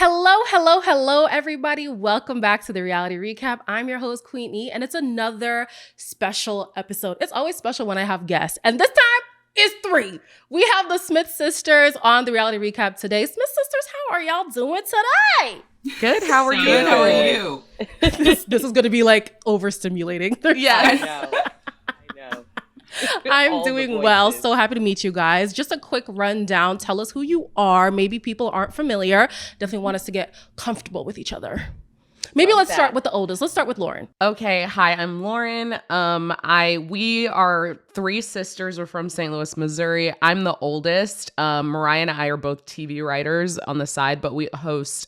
Hello, everybody. Welcome back to the Reality Recap. I'm your host, Queen E, and it's another special episode. It's always special when I have guests, and this time is 3. We have the Smith sisters on the Reality Recap today. Smith sisters, how are y'all doing today? Good. How are you? Good. How are you? This is going to be like overstimulating. Yeah. I know. I'm doing well. So happy to meet you guys. Just a quick rundown. Tell us who you are. Maybe people aren't familiar. Definitely want us to get comfortable with each other. Maybe let's start with the oldest. Let's start with Lauren. Okay. Hi, I'm Lauren. We are 3 sisters. We're from St. Louis, Missouri. I'm the oldest. Mariah and I are both TV writers on the side, but we host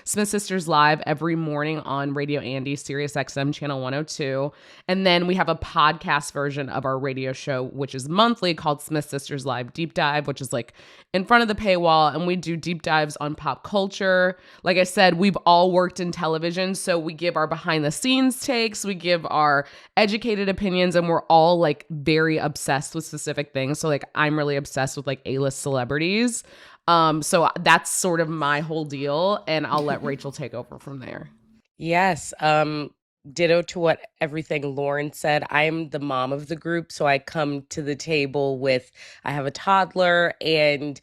Smith Sisters Live every morning on Radio Andy, Sirius XM channel 102. And then we have a podcast version of our radio show, which is monthly, called Smith Sisters Live Deep Dive, which is like in front of the paywall. And we do deep dives on pop culture. Like I said, we've all worked in television, so we give our behind the scenes takes, we give our educated opinions, and we're all like very obsessed with specific things. So like I'm really obsessed with like A-list celebrities. So that's sort of my whole deal, and I'll let Rachel take over from there. Yes. Ditto to what everything Lauren said. I'm the mom of the group, so I come to the table with, I have a toddler, and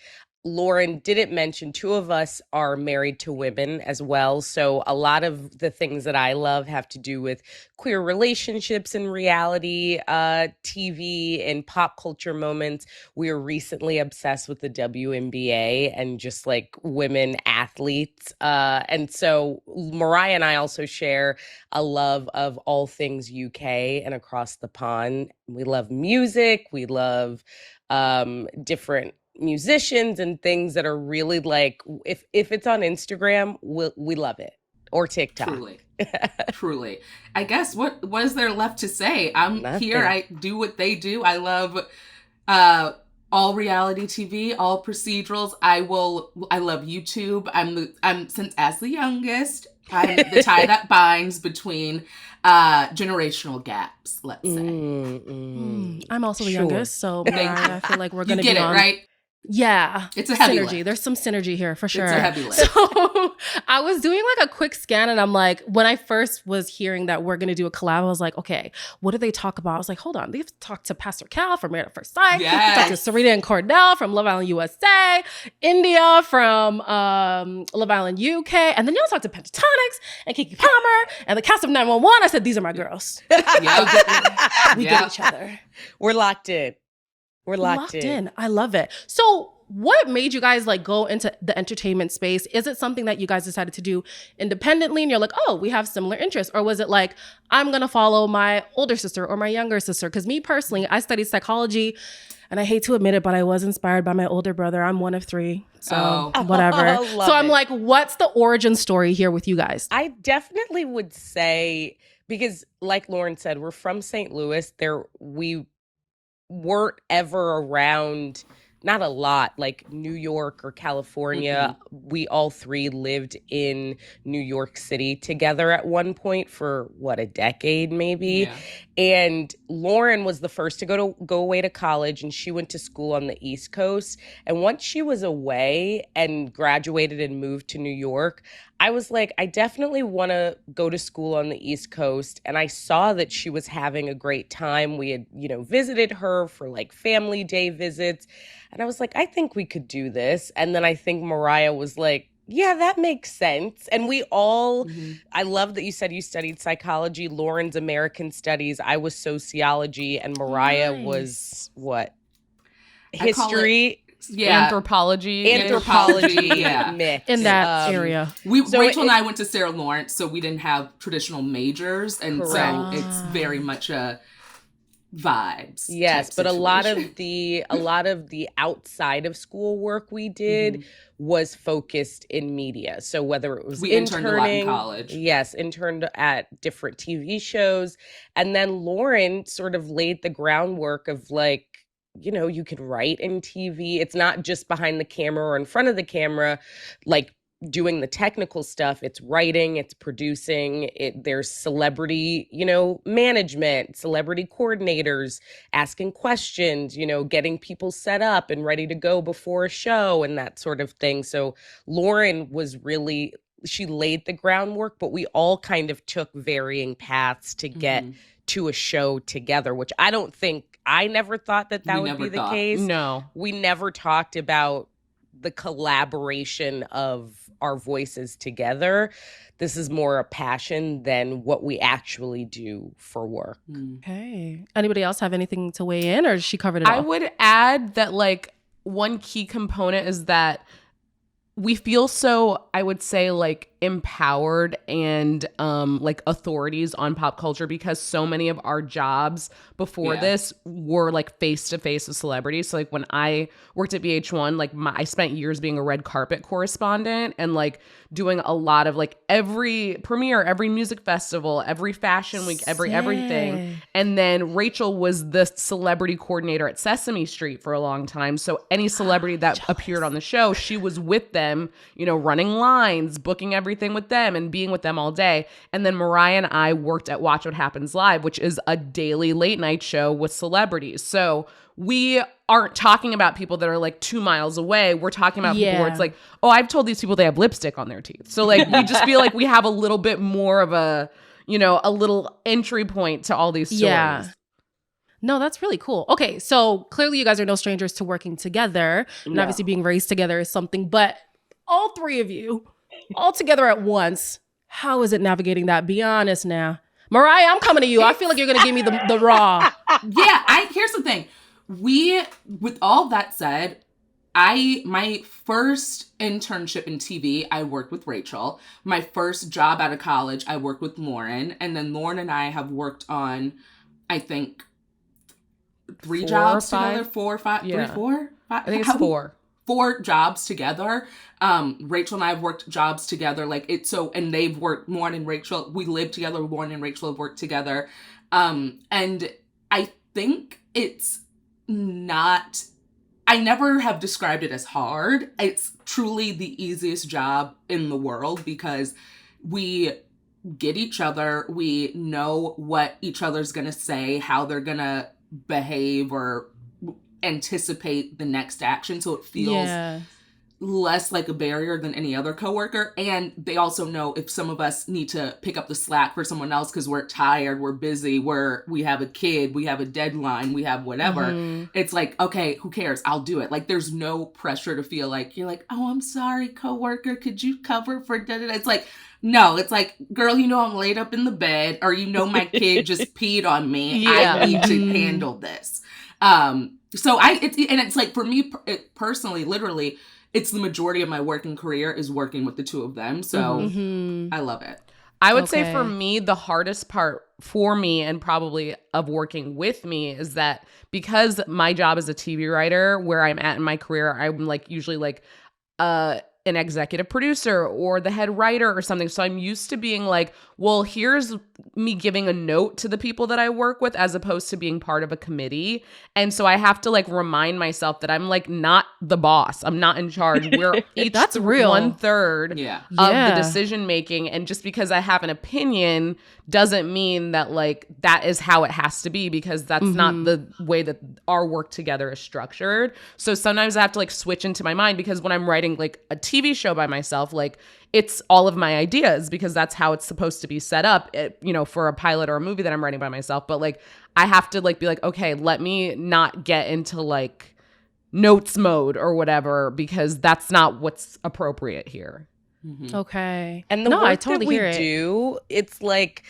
Lauren didn't mention 2 of us are married to women as well. So a lot of the things that I love have to do with queer relationships and reality TV and pop culture moments. We were recently obsessed with the WNBA and just like women athletes. And so Mariah and I also share a love of all things UK and across the pond. We love music. We love different musicians and things that are really like, if it's on Instagram, we love it, or TikTok. Truly. I guess what is there left to say? I'm Nothing. here. I do what they do. I love all reality TV, all procedurals. I love YouTube. I'm since as the youngest, I'm the tie that binds between generational gaps, let's say. I'm also the Sure. youngest, so I feel like we're going to be You get it, on. right? Yeah. It's a heavy synergy. lift. There's some synergy here for sure. It's a heavy lift. So I was doing like a quick scan, and I'm like, when I first was hearing that we're going to do a collab, I was like, okay, what do they talk about? I was like, hold on. They've talked to Pastor Cal from Married at First Sight. Yes. They talked to Serena and Cordell from Love Island USA, India from Love Island UK. And then y'all talked to Pentatonics and Kiki Palmer and the cast of 911. I said, these are my girls. Yep. We Yep. get each other. We're locked in. We're locked in. I love it. So what made you guys like go into the entertainment space? Is it something that you guys decided to do independently and you're like, oh, we have similar interests? Or was it like, I'm going to follow my older sister or my younger sister? Because me personally, I studied psychology, and I hate to admit it, but I was inspired by my older brother. I'm one of 3. So whatever. Love So I'm it. like, what's the origin story here with you guys? I definitely would say, because like Lauren said, we're from St. Louis. We weren't ever around, not a lot, like New York or California. We all 3 lived in New York City together at one point for a decade maybe. Yeah. And Lauren was the first to go away to college, and she went to school on the East Coast. And once she was away and graduated and moved to New York, I was like, I definitely want to go to school on the East Coast. And I saw that she was having a great time. We had, visited her for like family day visits. And I was like, I think we could do this. And then I think Mariah was like, yeah, that makes sense. And we all, I love that you said you studied psychology. Lauren's American Studies. I was sociology, and Mariah was what? History. Yeah. Anthropology yeah. mix. In that area. Rachel and I went to Sarah Lawrence, so we didn't have traditional majors, and so Correct. it's very much a vibes. Yes, type but a lot situation. of the outside of school work we did was focused in media. So whether it was we interned a lot in interning, college. yes, interned at different TV shows, and then Lauren sort of laid the groundwork of like, you can write in TV. It's not just behind the camera or in front of the camera. Like doing the technical stuff. It's writing, it's producing, there's celebrity, management, celebrity coordinators, asking questions, getting people set up and ready to go before a show and that sort of thing. So Lauren she laid the groundwork, but we all kind of took varying paths to get to a show together, which I never thought that would be the case. No. We never talked about the collaboration of our voices together. This is more a passion than what we actually do for work. Okay. Anybody else have anything to weigh in, or she covered it all? I would add that like one key component is that we feel so, I would say, like empowered and like authorities on pop culture because so many of our jobs before this were like face to face with celebrities. So like when I worked at VH1, like I spent years being a red carpet correspondent and like doing a lot of like every premiere, every music festival, every fashion week, everything. And then Rachel was the celebrity coordinator at Sesame Street for a long time. So any celebrity that appeared on the show, she was with them, running lines, booking everything with them and being with them all day. And then Mariah and I worked at Watch What Happens Live, which is a daily late night show with celebrities. So we aren't talking about people that are like 2 miles away. We're talking about people where it's like, oh, I've told these people they have lipstick on their teeth. So like we just feel like we have a little bit more of a, a little entry point to all these stories. Yeah. No, that's really cool. Okay, so clearly you guys are no strangers to working together. And obviously being raised together is something, but all three of you, all together at once, how is it navigating that? Be honest now. Mariah, I'm coming to you. I feel like you're going to give me the raw. Here's the thing. With all that said, my first internship in TV, I worked with Rachel. My first job out of college, I worked with Lauren. And then Lauren and I have worked on, I think, 3 jobs together. 4 or 5? Yeah. 3, 4? 5? I think it's 4. 4 jobs together. Rachel and I have worked jobs together. And they've worked, Lauren and Rachel, we live together. Lauren and Rachel have worked together. And I think it's not, I never have described it as hard. It's truly the easiest job in the world because we get each other. We know what each other's going to say, how they're going to behave or anticipate the next action. So it feels less like a barrier than any other coworker. And they also know if some of us need to pick up the slack for someone else because we're tired, we're busy, we have a kid, we have a deadline, we have whatever. It's like, okay, who cares? I'll do it. Like there's no pressure to feel like you're like, oh, I'm sorry, coworker, could you cover for da-da-da? It's like, no, it's like, girl, I'm laid up in the bed, or my kid just peed on me. I need to handle this. So it's like for me personally, literally, it's the majority of my working career is working with the two of them. So I love it. I would say for me, the hardest part for me and probably of working with me is that because my job as a TV writer, where I'm at in my career, I'm like usually like an executive producer or the head writer or something. So I'm used to being like, well, here's me giving a note to the people that I work with as opposed to being part of a committee. And so I have to like remind myself that I'm like not the boss. I'm not in charge. We're each That's real. 1/3 of the decision making. And just because I have an opinion doesn't mean that like that is how it has to be, because that's not the way that our work together is structured. So sometimes I have to like switch into my mind, because when I'm writing like a TV show by myself, like it's all of my ideas because that's how it's supposed to be set up, for a pilot or a movie that I'm writing by myself. But like, I have to like be like, okay, let me not get into like notes mode or whatever, because that's not what's appropriate here. Okay. And the work that we do, it's like,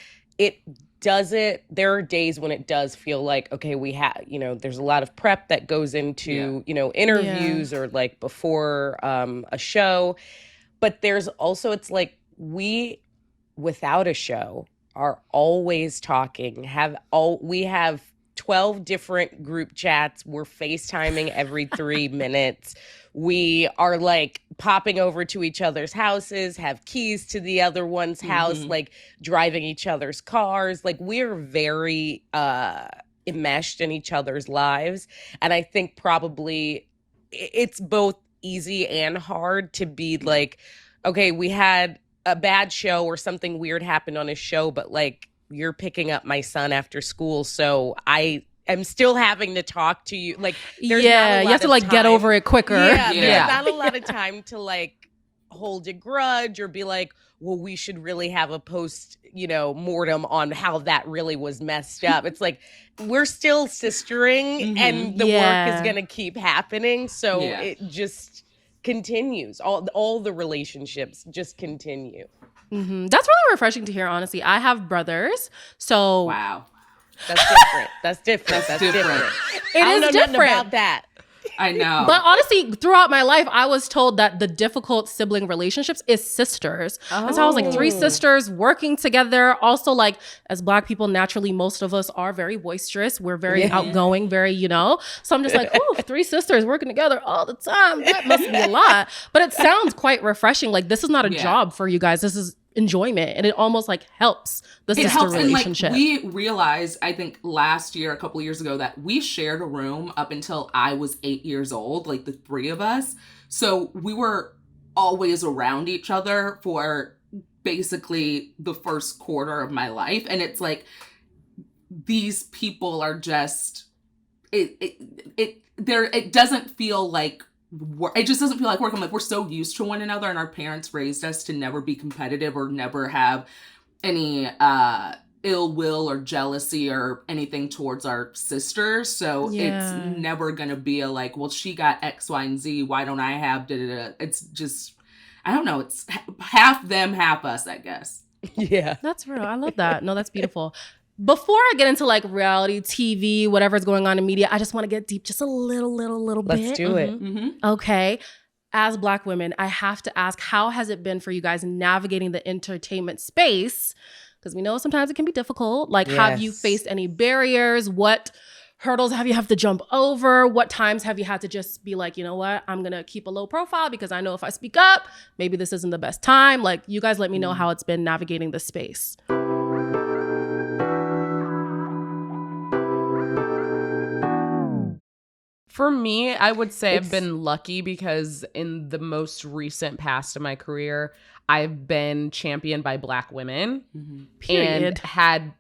there are days when it does feel like, okay, we have, there's a lot of prep that goes into, interviews or like before a show. But there's also, it's like we, without a show, are always talking. We have 12 different group chats. We're FaceTiming every 3 minutes. We are like popping over to each other's houses, have keys to the other one's house, like driving each other's cars. Like we're very enmeshed in each other's lives. And I think probably it's both easy and hard to be like, okay, we had a bad show or something weird happened on a show, but like you're picking up my son after school, so I am still having to talk to you. Like, there's not a Yeah, you lot have to of like get time. over it quicker. Yeah, Yeah. there's not a lot of time to like hold a grudge or be like, well, we should really have a post, mortem on how that really was messed up. It's like we're still sistering and the work is going to keep happening. So Yeah. it just continues. All the relationships just continue. That's really refreshing to hear, honestly. I have brothers, so Wow. That's different. That's different. That's different. it I don't is know different. nothing about that. I know. But honestly, throughout my life, I was told that the difficult sibling relationships is sisters. And so I was like, 3 sisters working together. Also, like, as Black people, naturally, most of us are very boisterous. We're very outgoing, very, So I'm just like, oh, 3 sisters working together all the time. That must be a lot. But it sounds quite refreshing. Like, this is not a job for you guys. This is enjoyment. And it almost like helps the sister relationship. And like, we realized, I think last year, a couple of years ago, that we shared a room up until I was 8 years old, like the 3 of us. So we were always around each other for basically the first quarter of my life. And it's like, these people are just, it doesn't feel like, it just doesn't feel like work. I'm like, we're so used to one another, and our parents raised us to never be competitive or never have any ill will or jealousy or anything towards our sisters. So it's never gonna be a like, well, she got X, Y, and Z, why don't I have da-da-da. It's just, I don't know, it's half them, half us, I guess. Yeah. That's real. I love that. No, that's beautiful. Before I get into like reality TV, whatever's going on in media, I just want to get deep just a little bit. Let's do it. Okay. As Black women, I have to ask, how has it been for you guys navigating the entertainment space? Because we know sometimes it can be difficult. Like, have you faced any barriers? What hurdles have you had to jump over? What times have you had to just be like, you know what, I'm going to keep a low profile because I know if I speak up, maybe this isn't the best time. Like, you guys let me know how it's been navigating the space. For me, I would say I've been lucky because in the most recent past of my career, I've been championed by Black women and had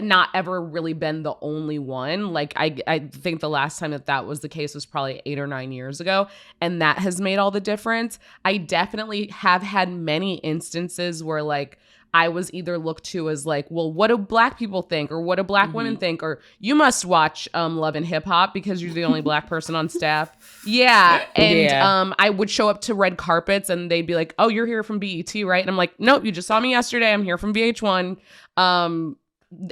not ever really been the only one. Like, I think the last time that was the case was probably 8 or 9 years ago, and that has made all the difference. I definitely have had many instances where like I was either looked to as like, well, what do Black people think? Or what do Black women think? Or you must watch Love and Hip Hop because you're the only Black person on staff. Yeah. And I would show up to red carpets and they'd be like, oh, you're here from BET, right? And I'm like, nope, you just saw me yesterday. I'm here from VH1. And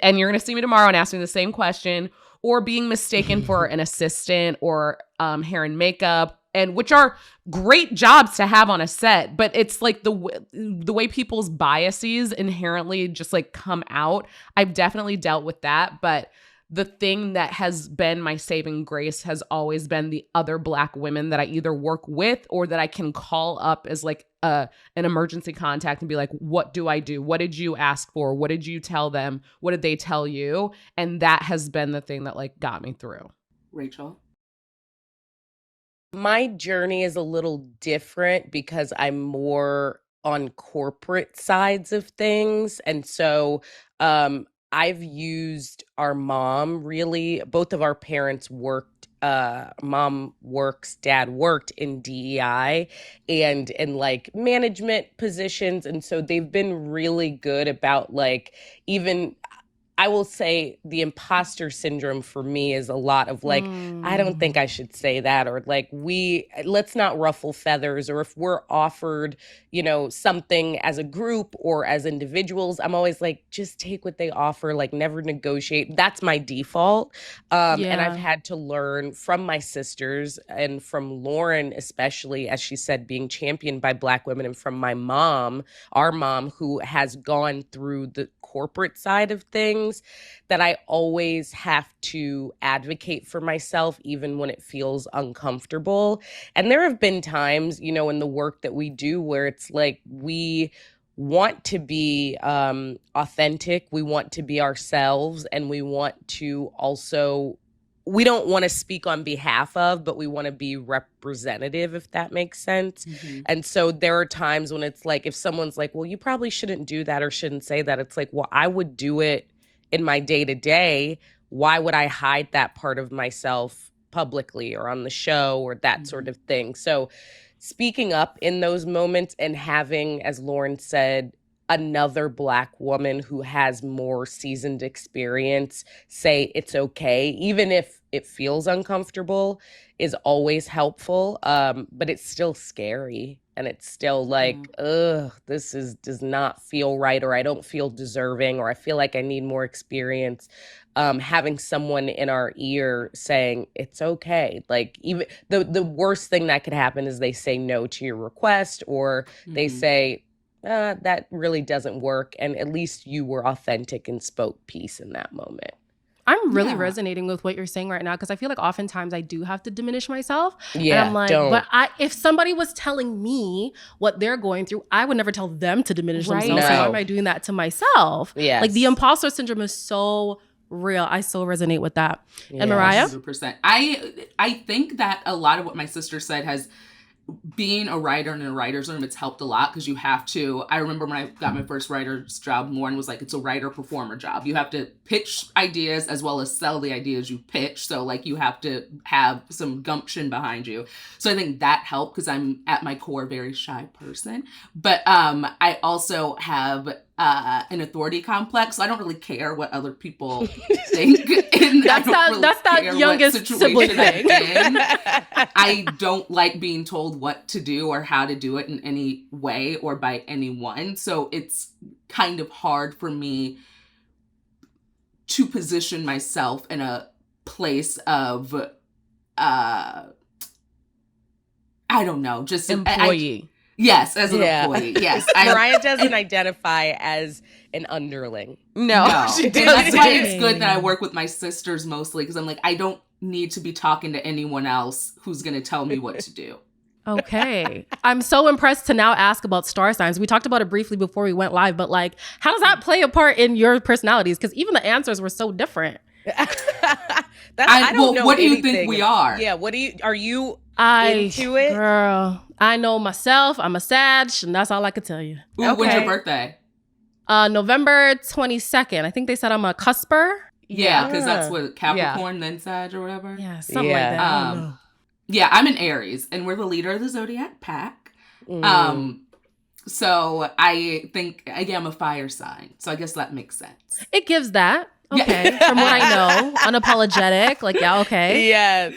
you're going to see me tomorrow and ask me the same question. Or being mistaken for an assistant or hair and makeup, and which are great jobs to have on a set, but it's like the way people's biases inherently just like come out. I've definitely dealt with that, but the thing that has been my saving grace has always been the other Black women that I either work with or that I can call up as like an emergency contact and be like, what do I do? What did you ask for? What did you tell them? What did they tell you? And that has been the thing that like got me through. Rachel? My journey is a little different because I'm more on corporate sides of things. And so I've used our mom really. Both of our parents worked. Mom works, dad worked in DEI and in like management positions. And so they've been really good about like, even I will say the imposter syndrome for me is a lot of like, I don't think I should say that, or like, let's not ruffle feathers, or if we're offered, something as a group or as individuals, I'm always like, just take what they offer, like never negotiate. That's my default. And I've had to learn from my sisters and from Lauren, especially, as she said, being championed by Black women, and from my mom, our mom, who has gone through the corporate side of things, that I always have to advocate for myself, even when it feels uncomfortable. And there have been times, in the work that we do where it's like we want to be authentic, we want to be ourselves, and we want to also we don't want to speak on behalf of, but we want to be representative, if that makes sense. And so there are times when it's like, if someone's like, well, you probably shouldn't do that or shouldn't say that. It's like, well, I would do it in my day to day. Why would I hide that part of myself publicly or on the show or that sort of thing? So speaking up in those moments and having, as Lauren said, another Black woman who has more seasoned experience say it's okay, even if it feels uncomfortable, is always helpful. But it's still scary. And it's still like, does not feel right, or I don't feel deserving, or I feel like I need more experience. Having someone in our ear saying it's okay. Like, even the worst thing that could happen is they say no to your request, or they say, that really doesn't work. And at least you were authentic and spoke peace in that moment. I'm really resonating with what you're saying right now, because I feel like oftentimes I do have to diminish myself. Yeah, and I'm like, don't. but if somebody was telling me what they're going through, I would never tell them to diminish themselves. No. So why am I doing that to myself? Yes. Like, the imposter syndrome is so real. I so resonate with that. Yeah. And Mariah? 100%. I think that a lot of what my sister said has, being a writer in a writer's room, it's helped a lot, because you have to, I remember when I got my first writer's job, Lauren was like, it's a writer-performer job. You have to pitch ideas as well as sell the ideas you pitch. So like, you have to have some gumption behind you. So I think that helped, because I'm at my core a very shy person. But I also have an authority complex. So I don't really care what other people think. And That's that youngest sibling thing. I don't like being told what to do or how to do it in any way or by anyone. So it's kind of hard for me to position myself in a place of, I don't know, just employee. Yes, as an employee. Yes. Mariah doesn't identify as an underling. No. She doesn't. That's why it's good that I work with my sisters mostly, because I'm like, I don't need to be talking to anyone else who's going to tell me what to do. Okay. I'm so impressed to now ask about star signs. We talked about it briefly before we went live, but like, how does that play a part in your personalities? Because even the answers were so different. I don't know what do you anything. think we are? Yeah, are you into it? Girl, I know myself. I'm a Sag, and that's all I could tell you. Ooh, when's your birthday? November 22nd. I think they said I'm a cusper. Yeah, because that's what Capricorn, then Sag or whatever. Yeah, something like that. I don't know. Yeah, I'm an Aries, and we're the leader of the Zodiac pack. So I think, again, I'm a fire sign. So I guess that makes sense. It gives that. Okay. From what I know. Unapologetic. Like, yeah, okay. Yes.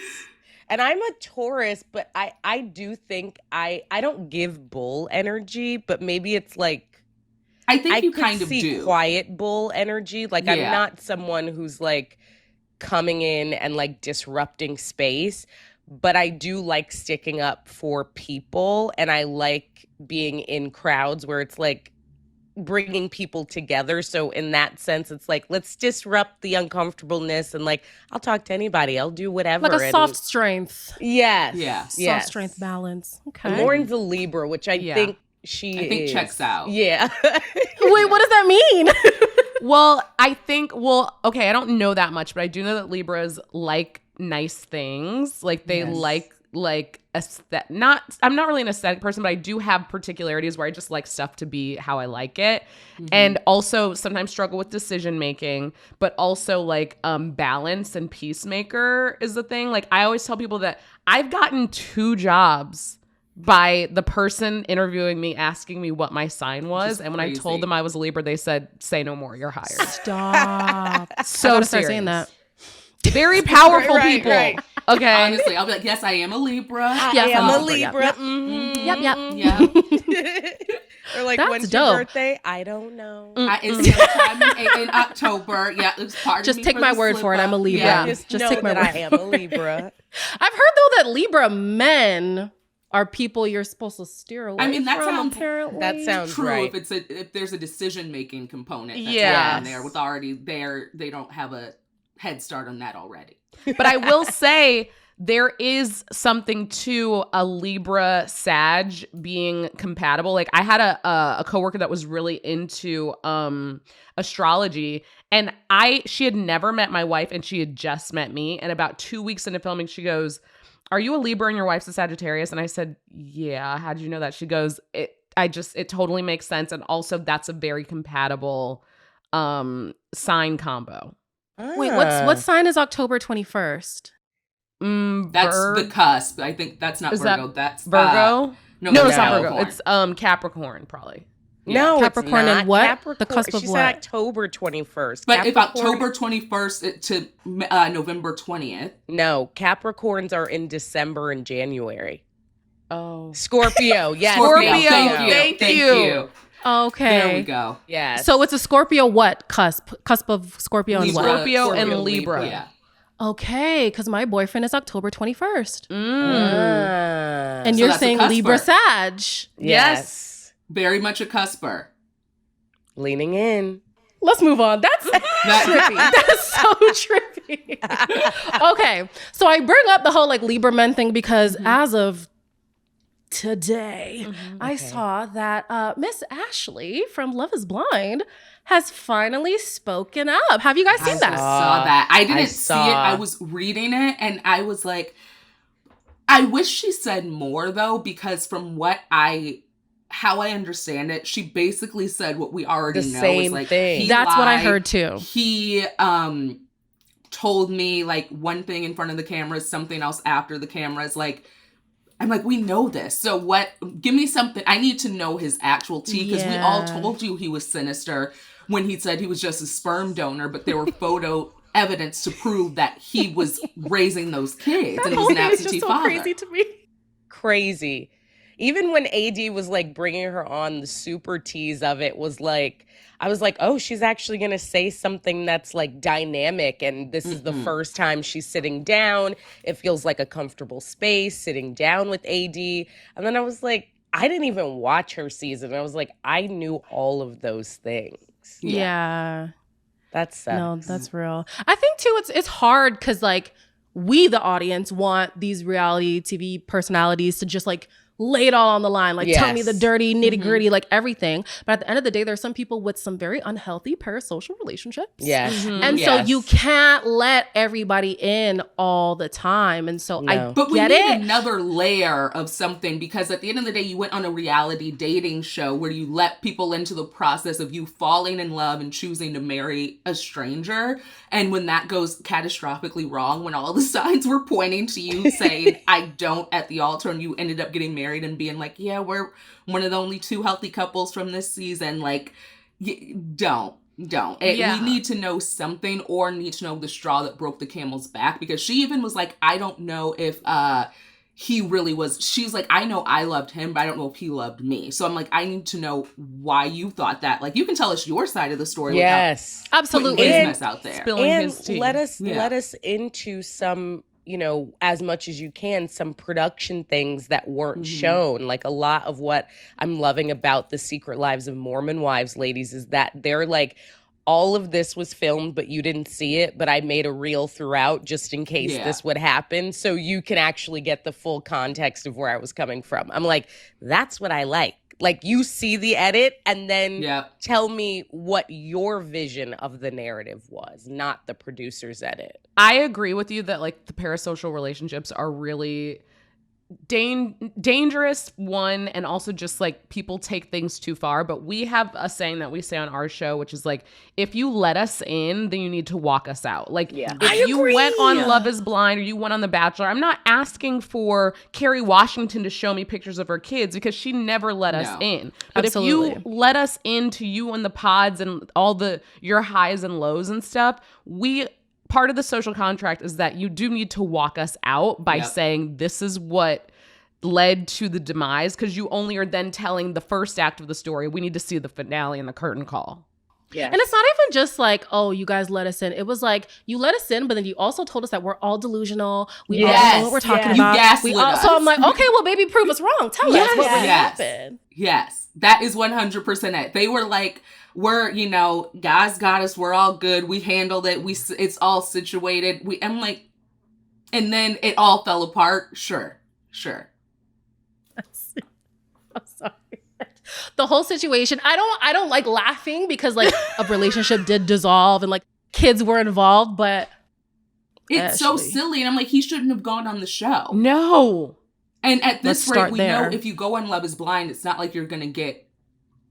And I'm a Taurus, but I do think I don't give bull energy, but maybe it's like, I think you could kind of see do. Quiet bull energy. Like, I'm not someone who's like coming in and like disrupting space, but I do like sticking up for people, and I like being in crowds where it's like bringing people together. So in that sense, it's like, let's disrupt the uncomfortableness, and like, I'll talk to anybody, I'll do whatever. Like a soft strength. Yes. Yes. Soft strength balance. Okay. And Lauren's a Libra, which I think she checks out. Yeah. Wait, what does that mean? Well, okay, I don't know that much, but I do know that Libras like nice things. Like, they like I'm not really an aesthetic person, but I do have particularities where I just like stuff to be how I like it. And also sometimes struggle with decision making, but also like balance and peacemaker is the thing. Like, I always tell people that I've gotten 2 jobs by the person interviewing me asking me what my sign was. And when I told them I was a Libra, they said, say no more, you're hired. Stop. So I gotta serious. start saying that. Very powerful people. Right. Okay. Honestly, I'll be like, yes, I am a Libra. Yes, I'm a Libra. Libra. Yep. Mm-hmm. Yep. Or like, That's when's dope. your birthday? I don't know. It's sometime in October. Yeah, it's part Just of me take for my the word slip for it. I'm a up. Libra. Yeah. Just Just know take my that word. I am a Libra. I've heard though that Libra men are people you're supposed to steer away I mean, that from, sounds- apparently. That sounds True, right. if there's a decision making component that's Yes. in there with already there, they don't have a head start on that already. But I will say there is something to a Libra Sag being compatible. Like I had a coworker that was really into astrology, and she had never met my wife, and she had just met me. And about 2 weeks into filming, she goes, "Are you a Libra and your wife's a Sagittarius?" And I said, "Yeah." "How did you know that?" She goes, It totally makes sense, and also that's a very compatible sign combo. Wait, what sign is October 21st? That's the cusp. I think that's not Is Virgo. that That's Virgo? No, No, that's it's not Capricorn. Virgo. It's Capricorn, probably. No, Capricorn it's not. and what? Capricorn, The cusp of she what? said October 21st. But if Capricorn- October 21st to November 20th. No, Capricorns are in December and January. Oh. Scorpio, yes. Scorpio, Thank you. Okay. There we go. Yes. So it's a Scorpio what? Cusp of Scorpio and what? Scorpio and Libra. Yeah. Okay, because my boyfriend is October 21st. And So you're that's a saying cusper. Libra Sag. Yes. Very much a cusper. Leaning in. Let's move on. That's trippy. That's so trippy. Okay, so I bring up the whole like Libra men thing because as of today, I saw that Miss Ashley from Love is Blind has finally spoken up. Have you guys seen that? Saw that. I didn't see it. saw. I was reading it and I was like, I wish she said more though, because from how I understand it, she basically said what we already The know. same is like, thing. he That's what I lied. heard too. He told me like one thing in front of the cameras, something else after the cameras. Like, I'm like, we know this. So what? Give me something. I need to know his actual tea because we all told you he was sinister when he said he was just a sperm donor, but there were photo evidence to prove that he was raising those kids and was an absentee father. Crazy to me. Crazy. Even when AD was like bringing her on, the super tease of it was like, I was like, oh, she's actually going to say something that's like dynamic. And this is the first time she's sitting down. It feels like a comfortable space sitting down with AD. And then I was like, I didn't even watch her season. I was like, I knew all of those things. Yeah. That's No, that's real. I think too, it's hard because like we, the audience, want these reality TV personalities to just like lay it all on the line, like tell me the Yes. dirty nitty gritty, like everything. But at the end of the day, there's some people with some very unhealthy parasocial relationships. Yes. And so you can't let everybody in all the time. And so I No. But we get need it. another layer of something because at the end of the day, you went on a reality dating show where you let people into the process of you falling in love and choosing to marry a stranger. And when that goes catastrophically wrong, when all the signs were pointing to you saying, I don't at the altar, and you ended up getting married and being like, yeah, we're one of the only two healthy couples from this season. Like, don't. We need to know something or need to know the straw that broke the camel's back because she even was like, I don't know if he really was. She's like, I know I loved him, but I don't know if he loved me. So I'm like, I need to know why you thought that. Like, you can tell us your side of the story. Yes. Absolutely. Without And- his mess out there. Spilling And his tea. let us into some, you know, as much as you can, some production things that weren't shown. Like a lot of what I'm loving about the Secret Lives of Mormon Wives ladies is that they're like, all of this was filmed, but you didn't see it, but I made a reel throughout just in case this would happen. So you can actually get the full context of where I was coming from. I'm like, that's what I like. Like you see the edit and then tell me what your vision of the narrative was, not the producer's edit. I agree with you that like the parasocial relationships are really dangerous, one, and also just like people take things too far. But we have a saying that we say on our show, which is like, if you let us in, then you need to walk us out. Like if you went on Love is Blind or you went on The Bachelor, I'm not asking for Kerry Washington to show me pictures of her kids because she never let us in. But if you let us into you and the pods and all your highs and lows and stuff, part of the social contract is that you do need to walk us out by saying this is what led to the demise, because you only are then telling the first act of the story. We need to see the finale and the curtain call. Yeah. And it's not even just like, oh, you guys let us in. It was like, you let us in, but then you also told us that we're all delusional. We all know what we're talking about. You gaslit us. So I'm like, okay, well, baby, prove us wrong. Tell us what really happened. Yes, that is 100% it. They were like, we're, you know, God's got us. We're all good. We handled it. It's all situated. I'm like, and then it all fell apart. Sure. I'm sorry. The whole situation, I don't like laughing because like a relationship did dissolve and like kids were involved, but it's so silly. And I'm like, he shouldn't have gone on the show. No. And at this rate, we know if you go on Love is Blind, it's not like you're going to get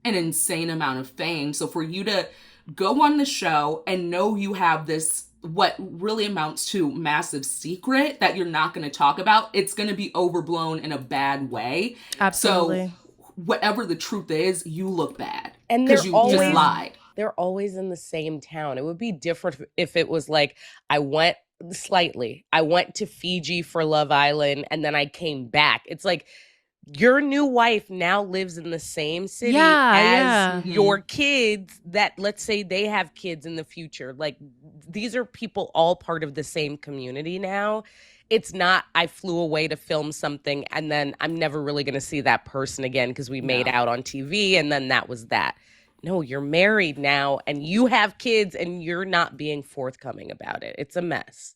an insane amount of fame. So for you to go on the show and know you have this, what really amounts to massive secret that you're not going to talk about, it's going to be overblown in a bad way. Absolutely. So whatever the truth is, you look bad. And because you just lied. They're always in the same town. It would be different if it was like, I went to Fiji for Love Island and then I came back. It's like your new wife now lives in the same city as your kids that, let's say they have kids in the future. Like these are people all part of the same community now. It's not I flew away to film something and then I'm never really going to see that person again because we made out on TV and then that was that. No, you're married now and you have kids and you're not being forthcoming about it. It's a mess.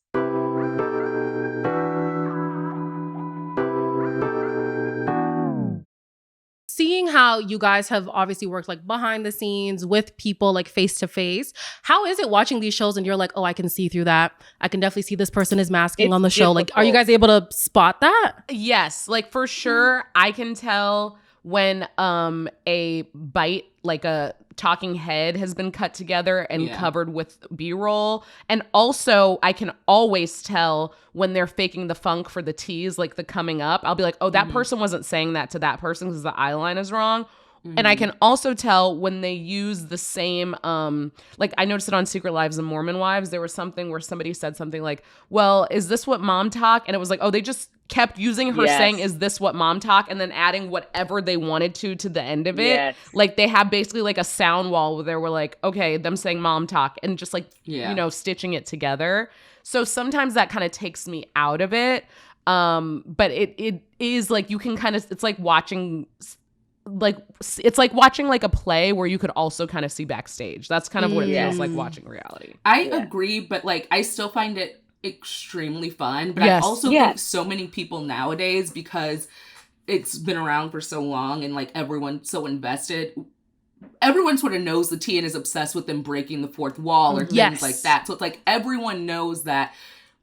Seeing how you guys have obviously worked like behind the scenes with people like face to face, how is it watching these shows and you're like, oh, I can see through that. I can definitely see this person is masking on the show. Like, are you guys able to spot that? Yes, like for sure, I can tell when a bite, like a talking head, has been cut together and covered with B-roll. And also, I can always tell when they're faking the funk for the tease, like the coming up. I'll be like, oh, that person wasn't saying that to that person because the eye line is wrong. And I can also tell when they use the same, like I noticed it on Secret Lives and Mormon Wives. There was something where somebody said something like, well, is this what mom talk? And it was like, oh, they just kept using her saying, is this what mom talk? And then adding whatever they wanted to the end of it. Yes. Like they have basically like a sound wall where they were like, okay, them saying mom talk and just like, you know, stitching it together. So sometimes that kind of takes me out of it. But it is like, you can kind of, it's like watching like a play where you could also kind of see backstage. That's kind of what it feels like watching reality. I agree, but like I still find it extremely fun. But I also think so many people nowadays, because it's been around for so long and like everyone's so invested, everyone sort of knows the tea and is obsessed with them breaking the fourth wall or things like that. So it's like everyone knows that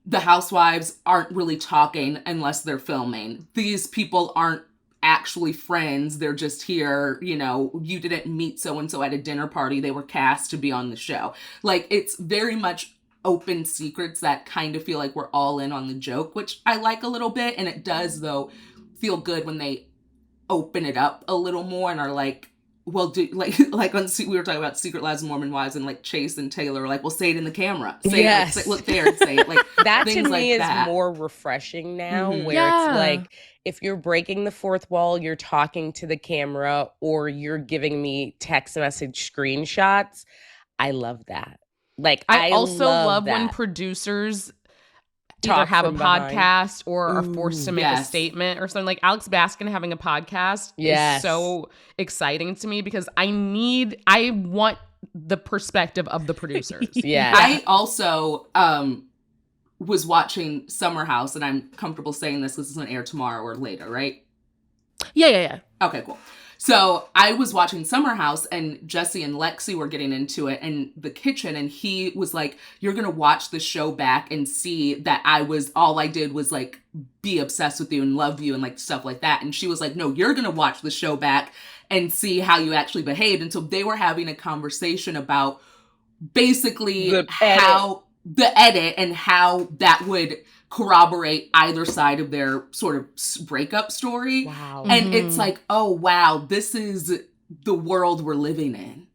the housewives aren't really talking unless they're filming. These people aren't actually friends. They're just here, you know, you didn't meet so-and-so at a dinner party. They were cast to be on the show. Like, it's very much open secrets that kind of feel like we're all in on the joke, which I like a little bit. And it does, though, feel good when they open it up a little more and are like, well, like on, we were talking about Secret Lives of Mormon Wives, and like Chase and Taylor are like, well, say it in the camera. Say it, like, look there and say it. Like that to me like is that. More refreshing now, where it's like, if you're breaking the fourth wall, you're talking to the camera or you're giving me text message screenshots. I love that. Like I also love when producers either have a podcast or are forced to make a statement or something. Like Alex Baskin having a podcast is so exciting to me because I want the perspective of the producers. I also was watching Summer House, and I'm comfortable saying this because it's going to air tomorrow or later, right? Yeah. Okay, cool. So I was watching Summer House, and Jesse and Lexi were getting into it in the kitchen, and he was like, you're going to watch the show back and see that all I did was like be obsessed with you and love you and like stuff like that. And she was like, no, you're going to watch the show back and see how you actually behaved. And so they were having a conversation about basically how the edit and how that would corroborate either side of their sort of breakup story. Wow. And it's like, oh, wow, this is the world we're living in.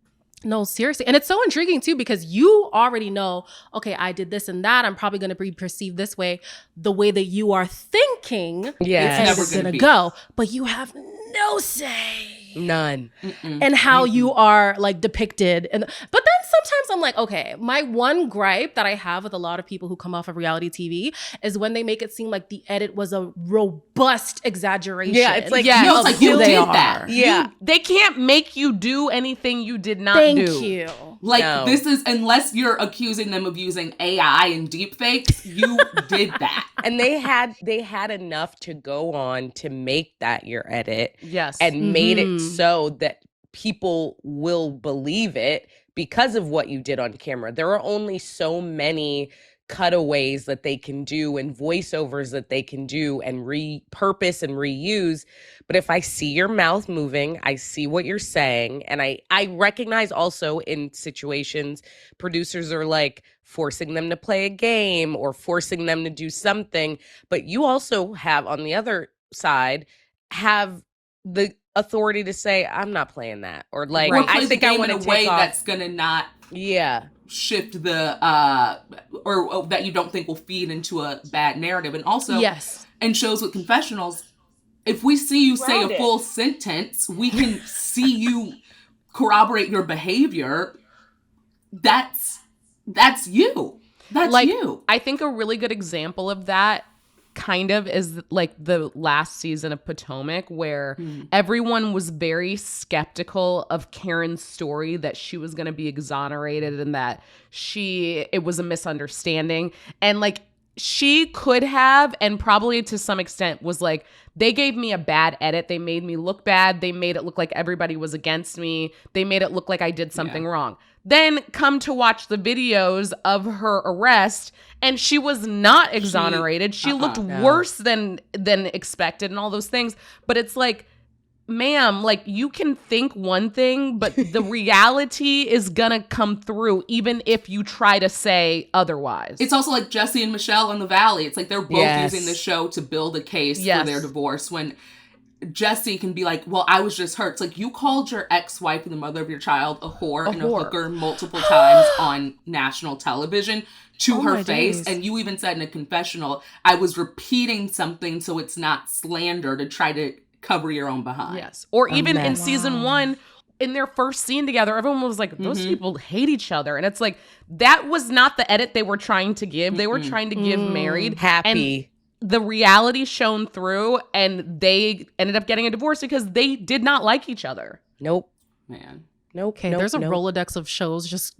No, seriously. And it's so intriguing too, because you already know, okay, I did this and that. I'm probably going to be perceived this way. The way that you are thinking is never going to go. But you have no say. None. And how you are like depicted. But then sometimes I'm like, okay, my one gripe that I have with a lot of people who come off of reality TV is when they make it seem like the edit was a robust exaggeration. Yeah, it's like, Yeah, No, of it's like who you they did are. that. Yeah. They can't make you do anything you did not Thank do. you. Like, No. this is, unless you're accusing them of using AI and deepfakes, you did that. And they had enough to go on to make that your edit Yes. and made it Mhm. so that people will believe it because of what you did on camera. There are only so many cutaways that they can do and voiceovers that they can do and repurpose and reuse. But if I see your mouth moving, I see what you're saying. And I recognize also in situations, producers are like forcing them to play a game or forcing them to do something. But you also have, on the other side, have the authority to say, I'm not playing that. Or like, Or play I think the I game want in to a way take off. that's gonna not Yeah. shift the or that you don't think will feed into a bad narrative. And also, Yes. in shows with confessionals, if we see you say Grounded. a full sentence, we can see you corroborate your behavior. That's you. That's Like, you. I think a really good example of that kind of is like the last season of Potomac, where everyone was very skeptical of Karen's story, that she was going to be exonerated and that it was a misunderstanding. And like, she could have, and probably to some extent was like, they gave me a bad edit. They made me look bad. They made it look like everybody was against me. They made it look like I did something wrong. Then come to watch the videos of her arrest, and she was not exonerated. She looked worse than expected and all those things. But it's like, ma'am, like, you can think one thing, but the reality is gonna come through even if you try to say otherwise. It's also like Jesse and Michelle in the Valley. It's like they're both Yes. using the show to build a case Yes. for their divorce, when Jesse can be like, well, I was just hurt. It's like, you called your ex-wife and the mother of your child a whore and a hooker multiple times on national television to her my face. days. And you even said in a confessional, I was repeating something so it's not slander, to try to cover your own behind. Yes. Or even in mess. season 1, in their first scene together, everyone was like, those people hate each other. And it's like, that was not the edit they were trying to give. They were trying to give married. Happy. And the reality shone through, and they ended up getting a divorce because they did not like each other. Nope. Man. Nope. Okay, nope, there's a nope. Rolodex of shows just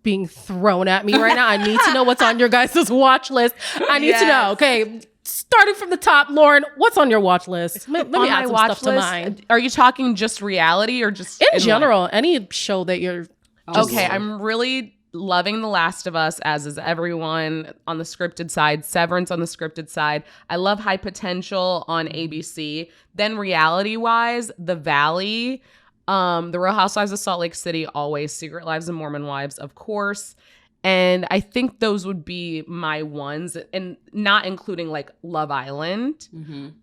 being thrown at me right now. I need to know what's on your guys' watch list. I need to know. Okay, starting from the top, Lauren, what's on your watch list? Let me On add my some watch stuff to list, mine. are you talking just reality or just In life? general, any show that you're Okay, Lord. I'm really loving The Last of Us, as is everyone on the scripted side. Severance on the scripted side. I love High Potential on ABC. Then reality-wise, The Valley, The Real Housewives of Salt Lake City, always. Secret Lives of Mormon Wives, of course. And I think those would be my ones, and not including like Love Island.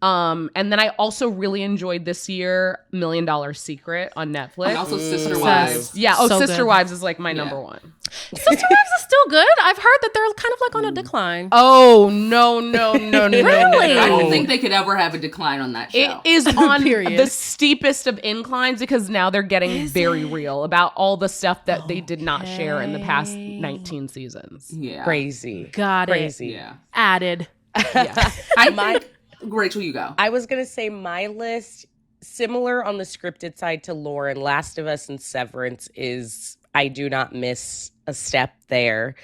And then I also really enjoyed this year $1 Million Secret on Netflix. And also Sister Obsessed. Wives. Yeah. Oh, So Sister good. Wives is like my number one. Sister Wives is still good. I've heard that they're kind of like on a decline. Oh, no, no, no, no. Really? I don't think they could ever have a decline on that show. It is on Period. the steepest of inclines, because now they're getting very real about all the stuff that they did not share in the past 19 seasons. Yeah. Crazy. Got Crazy. Yeah. Added. I think, Rachel, you go. I was going to say my list, similar on the scripted side to Lauren, Last of Us and Severance is, I do not miss a step there.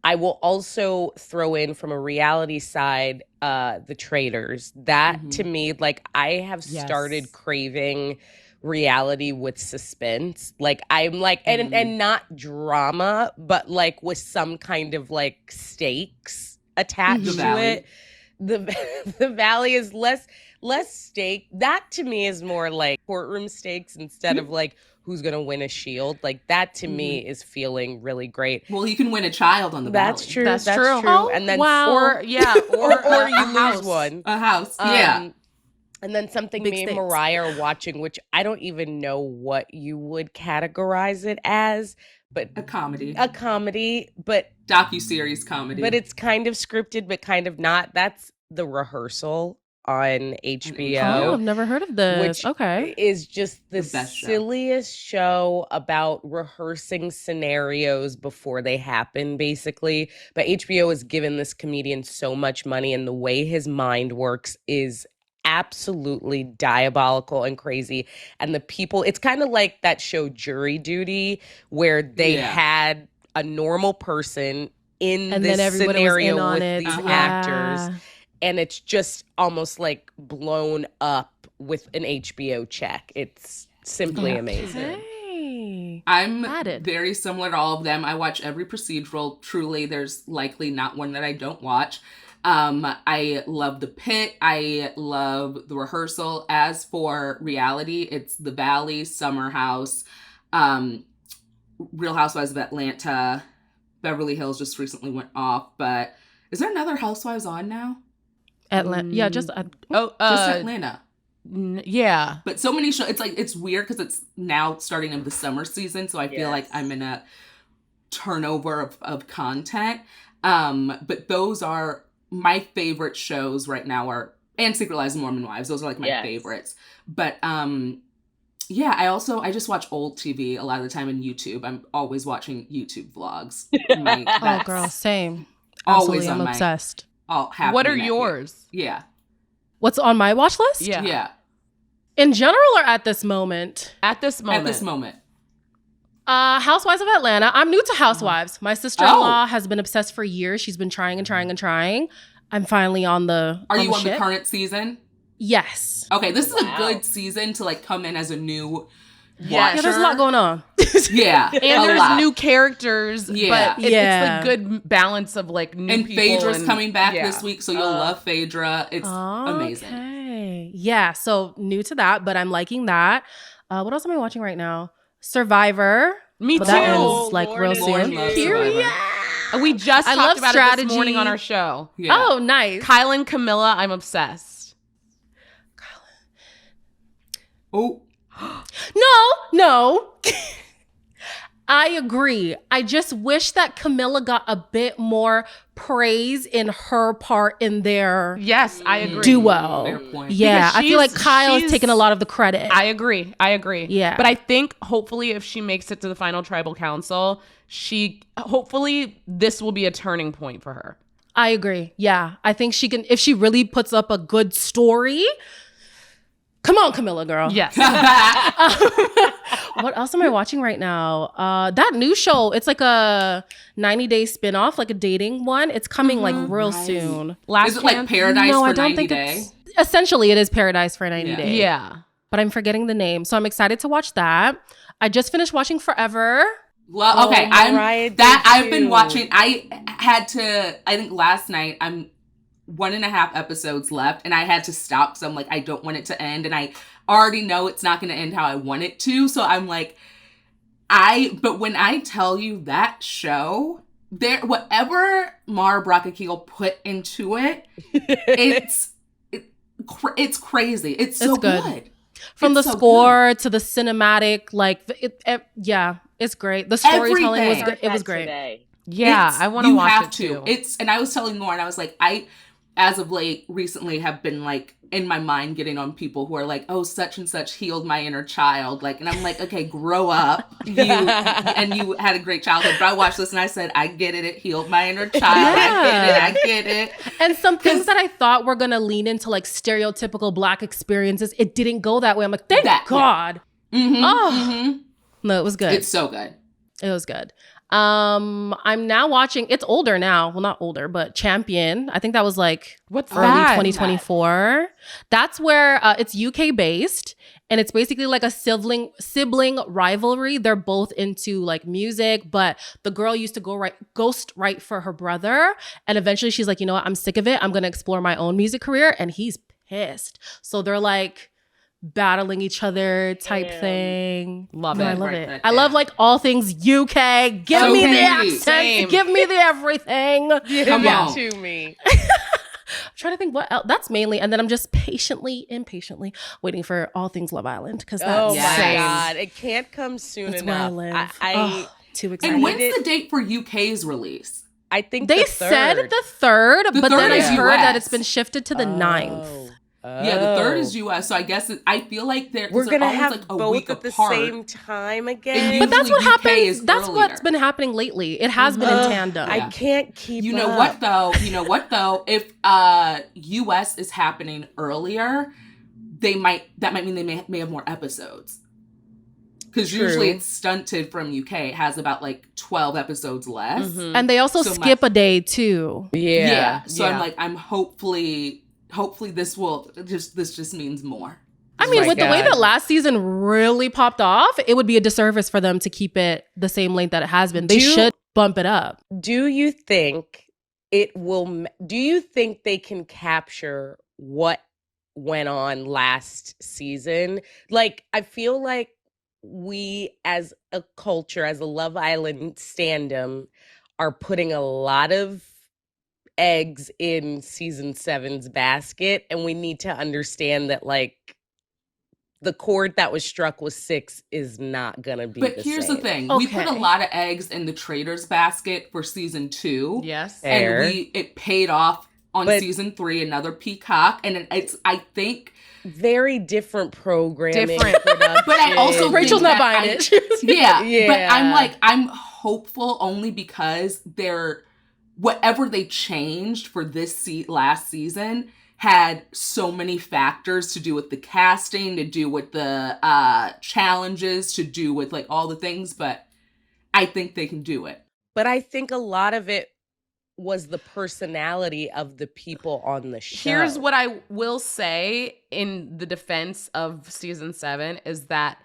I will also throw in from a reality side, The Traitors. That to me, like, I have started craving reality with suspense. Like, I'm like, and not drama, but like with some kind of like stakes attached The to Valley. it. The Valley is less stake. That to me is more like courtroom stakes instead of like who's gonna win a shield. Like, that to me is feeling really great. Well, you can win a child on the That's Valley. true. That's That's true. true. Oh, And then wow. Or you or you house. lose one. A house. Yeah. And then something Big me and stakes. Mariah are watching, which I don't even know what you would categorize it as, but A comedy. a comedy, but Docu-series comedy. it's kind of scripted, but kind of not. That's The Rehearsal on Oh, HBO. I've never heard of this. Which Okay. is just the best show. silliest show about rehearsing scenarios before they happen, basically. But HBO has given this comedian so much money, and the way his mind works is absolutely diabolical and crazy. And the people, it's kind of like that show Jury Duty, where they Yeah. had a normal person in And this then everybody was in scenario on with it. these Uh-huh. actors. And it's just almost like blown up with an HBO check. It's simply amazing. Okay. I'm Got it. very similar to all of them. I watch every procedural. Truly, there's likely not one that I don't watch. I love The Pit. I love The Rehearsal. As for reality, it's The Valley, Summer House, Real Housewives of Atlanta. Beverly Hills just recently went off, but is there another Housewives on now? Atlanta. Yeah, just Oh, Just Atlanta. Yeah. But so many shows. It's like, it's weird because it's now starting in the summer season, so I feel like I'm in a turnover of content. But those are my favorite shows right now. And Secret Lives of Mormon Wives. Those are like my favorites. But yeah, I just watch old TV a lot of the time on YouTube. I'm always watching YouTube vlogs. oh, girl, same. Always Absolutely, I'm on my- obsessed. What are yours? Yeah. What's on my watch list? Yeah. In general or at this moment? At this moment. At this moment. Housewives of Atlanta. I'm new to Housewives. My sister-in-law has been obsessed for years. She's been trying and trying and trying. I'm finally on the Are you the on the ship. current season? Yes. Okay, this is a good season to like come in as a new Yes. Yeah, there's a lot going on. Yeah. And a there's lot. new characters, Yeah. but it's the good balance of like new And people. Phaedra's and, coming back yeah. this week, so you'll love Phaedra. It's amazing. Okay. Yeah, so new to that, but I'm liking that. What else am I watching right now? Survivor. Me But too. that ends like Lauren real is Lauren soon. loves Period. Survivor. We just I talked love about it strategy. this morning on our show. Yeah. Oh, nice. Kyle and Camilla, I'm obsessed. Oh, No. I agree. I just wish that Camilla got a bit more praise in her part in their Yes, I agree. fair duo. point. Yeah, Because I feel like she's- Kyle is she's- taking a lot of the credit. I agree. Yeah. But I think hopefully if she makes it to the final tribal council, hopefully this will be a turning point for her. I agree. Yeah, I think she can, if she really puts up a good story. Come on, Camilla, girl. Yes. What else am I watching right now? That new show. It's like a 90-day spinoff, like a dating one. It's coming like real Nice. soon. Last Is it like Chance? Paradise No, for I don't 90 think Day? it's. Essentially, it is Paradise for 90 Yeah. days. Yeah. But I'm forgetting the name, so I'm excited to watch that. I just finished watching Forever. Well, okay, Mariah did I've been too. watching. I think last night I'm 1.5 episodes left, and I had to stop because I'm like, I don't want it to end, and I already know it's not going to end how I want it to. So I'm like, but when I tell you that show, whatever Mara Bracketkegel put into it, it's crazy. It's so It's good. good. From It's the so score to the cinematic, like, yeah, it's great. The storytelling was Everything. good. It was great. Today. Yeah, It's- I want to you watch have it to. too. And I was telling Lauren, I was like, as of late, recently have been like in my mind getting on people who are like, oh, such and such healed my inner child. Like, and I'm like, okay, grow up. You had a great childhood. But I watched this and I said, I get it. It healed my inner child. I get it. And some things that I thought were going to lean into like stereotypical Black experiences, it didn't go that way. I'm like, thank God. Mm-hmm, Oh. No, it was good. It's so good. It was good. I'm now watching, it's older now. Well, not older, but Champion. I think that was like What's early that? 2024. That's where it's UK based, and it's basically like a sibling rivalry. They're both into like music, but the girl used to ghost write for her brother, and eventually she's like, you know what, I'm sick of it. I'm gonna explore my own music career, and he's pissed. So they're like battling each other type thing. Love No, it. I love Right, it. right I love there. like all things UK. Give So me the me. accent. Same. Give me the everything. Come Give on. it to me. I'm trying to think what else. That's mainly, and then I'm just impatiently waiting for all things Love Island because that's Oh Yes. my God. It can't come soon that's where I enough. live. I Too excited. And when's did- the date for UK's release? I think They the said third. the third, The but third then I is heard that US. it's been shifted to the 9th. Oh, Yeah, the third is US. So I guess I feel like we're they're gonna always have like a both week at the apart. same time again. But that's what Usually UK happens. is That's earlier. what's been happening lately. It has been in tandem. I can't keep You know up. what though? If US is happening earlier, that might mean they may have more episodes. Because usually it's stunted from UK. It has about like 12 episodes less. Mm-hmm. And they also skip a day too. Yeah. So I'm hopefully this just means more. I mean, my with the way God. that last season really popped off, it would be a disservice for them to keep it the same length that it has been. They should bump it up. Do you think do you think they can capture what went on last season? Like, I feel like we as a culture, as a Love Island standum, are putting a lot of eggs in season 7's basket, and we need to understand that, like, the chord that was struck with 6 is not gonna be But the here's same. the thing. Okay. We put a lot of eggs in the trader's basket for season 2. Yes. Fair. And it paid off on season 3, another peacock. And I think Very different programming. Different. but I also Rachel's think not that buying it. Yeah. But I'm hopeful only because whatever they changed for this last season had so many factors to do with the casting, to do with the challenges, to do with like all the things, but I think they can do it. But I think a lot of it was the personality of the people on the show. Here's what I will say in the defense of season 7 is that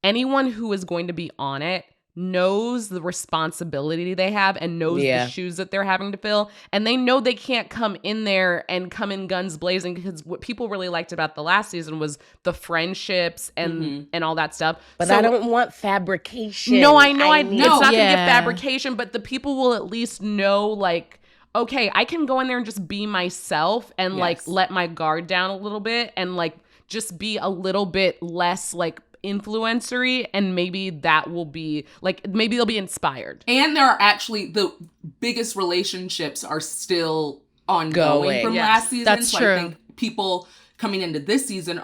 anyone who is going to be on it knows the responsibility they have and knows the shoes that they're having to fill. And they know they can't come in there and come in guns blazing, because what people really liked about the last season was the friendships and all that stuff. But so, I don't want fabrication. No, I know. need- It's not going to get Yeah. fabrication, but the people will at least know, like, okay, I can go in there and just be myself and like let my guard down a little bit and like just be a little bit less like influencery, and maybe that will be like, maybe they'll be inspired. And there are actually the biggest relationships are still ongoing from last season. That's so true. I think people coming into this season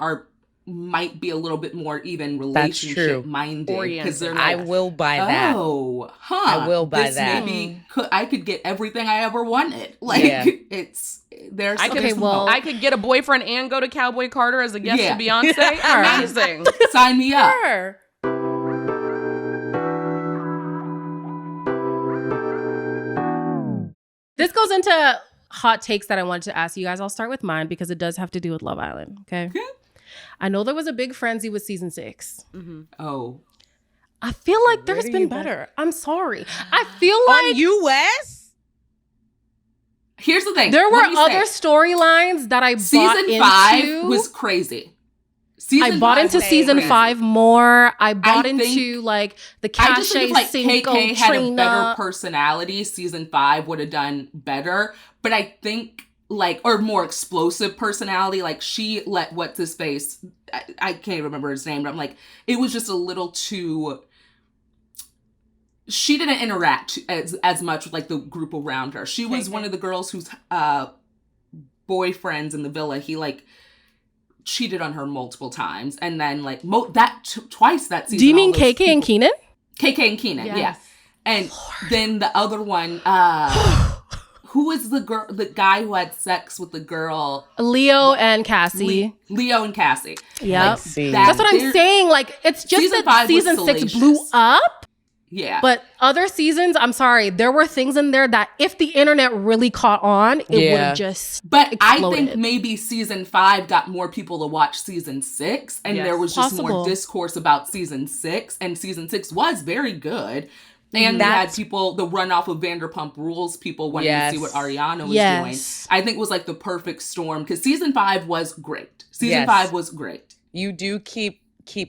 might be a little bit more even That's true. relationship minded, because they're I like, will buy that. oh, I will buy this that. Maybe I could get everything I ever wanted. Like there's I could, there's some hope. I could get a boyfriend and go to Cowboy Carter as a guest Yeah. to Beyonce. Amazing. Sign me up. Sure. This goes into hot takes that I wanted to ask you guys. I'll start with mine because it does have to do with Love Island. Okay. I know there was a big frenzy with season 6. Oh, I feel like there's been better. I'm sorry. I feel On like US? here's the thing. there were Let me other say, storylines that I bought season into. 5 was crazy. I bought into season 5 more. I bought think- into like the I just think Cache, if like Cinco, KK had a better Trina. personality, season 5 would have done better. But I think like, or more explosive personality, like she let what's his face, I can't remember his name, but I'm like, it was just a little too. She didn't interact as much with like the group around her. She was one of the girls whose boyfriends in the villa, he like cheated on her multiple times, and then like twice that season. Do you mean all those KK and Keenan? KK and Keenan, Yes. yeah. And then the other one, who is the guy who had sex with the girl? Leo and Cassie. Leo and Cassie. Yep. See. That's what I'm saying. Like, it's just Season that 5 was season 6 salacious. blew up. Yeah. But other seasons, I'm sorry, there were things in there that if the internet really caught on, it would have just But I exploded. think maybe season 5 got more people to watch season 6, and Yes. there was just more Possible. discourse about season 6, and season 6 was very good. And we had people, the runoff of Vanderpump Rules, people wanting to see what Ariana was Yes. doing. I think it was like the perfect storm, because season 5 was great. Season Yes. 5 was great. You do keep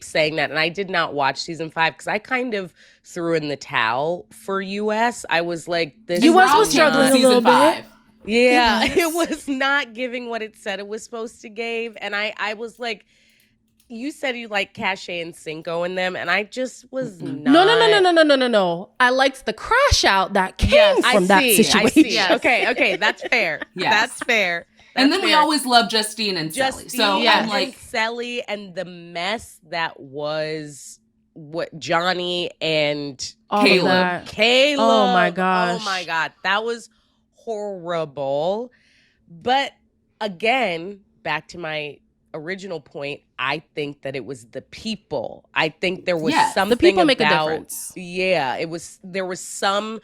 saying that, and I did not watch season 5 because I kind of threw in the towel for US. I was like, this US was is struggling not- a little season bit. 5. Yeah, Yes. it was not giving what it said it was supposed to give, and I was like, you said you like Cache and Cinco in them, and I just was not. No. I liked the crash out that came from that situation. I see. Yes. Okay, that's fair. Yes. That's fair. And then we fair. always love Justine and Sally. So yes. I'm like, and Sally and the mess that was what Johnny and All Caleb. of that. Caleb. Oh my gosh. Oh my God. That was horrible. But again, back to my original point, I think that it was the people. I think there was Yes. something The people make a about- difference. Yeah, there was some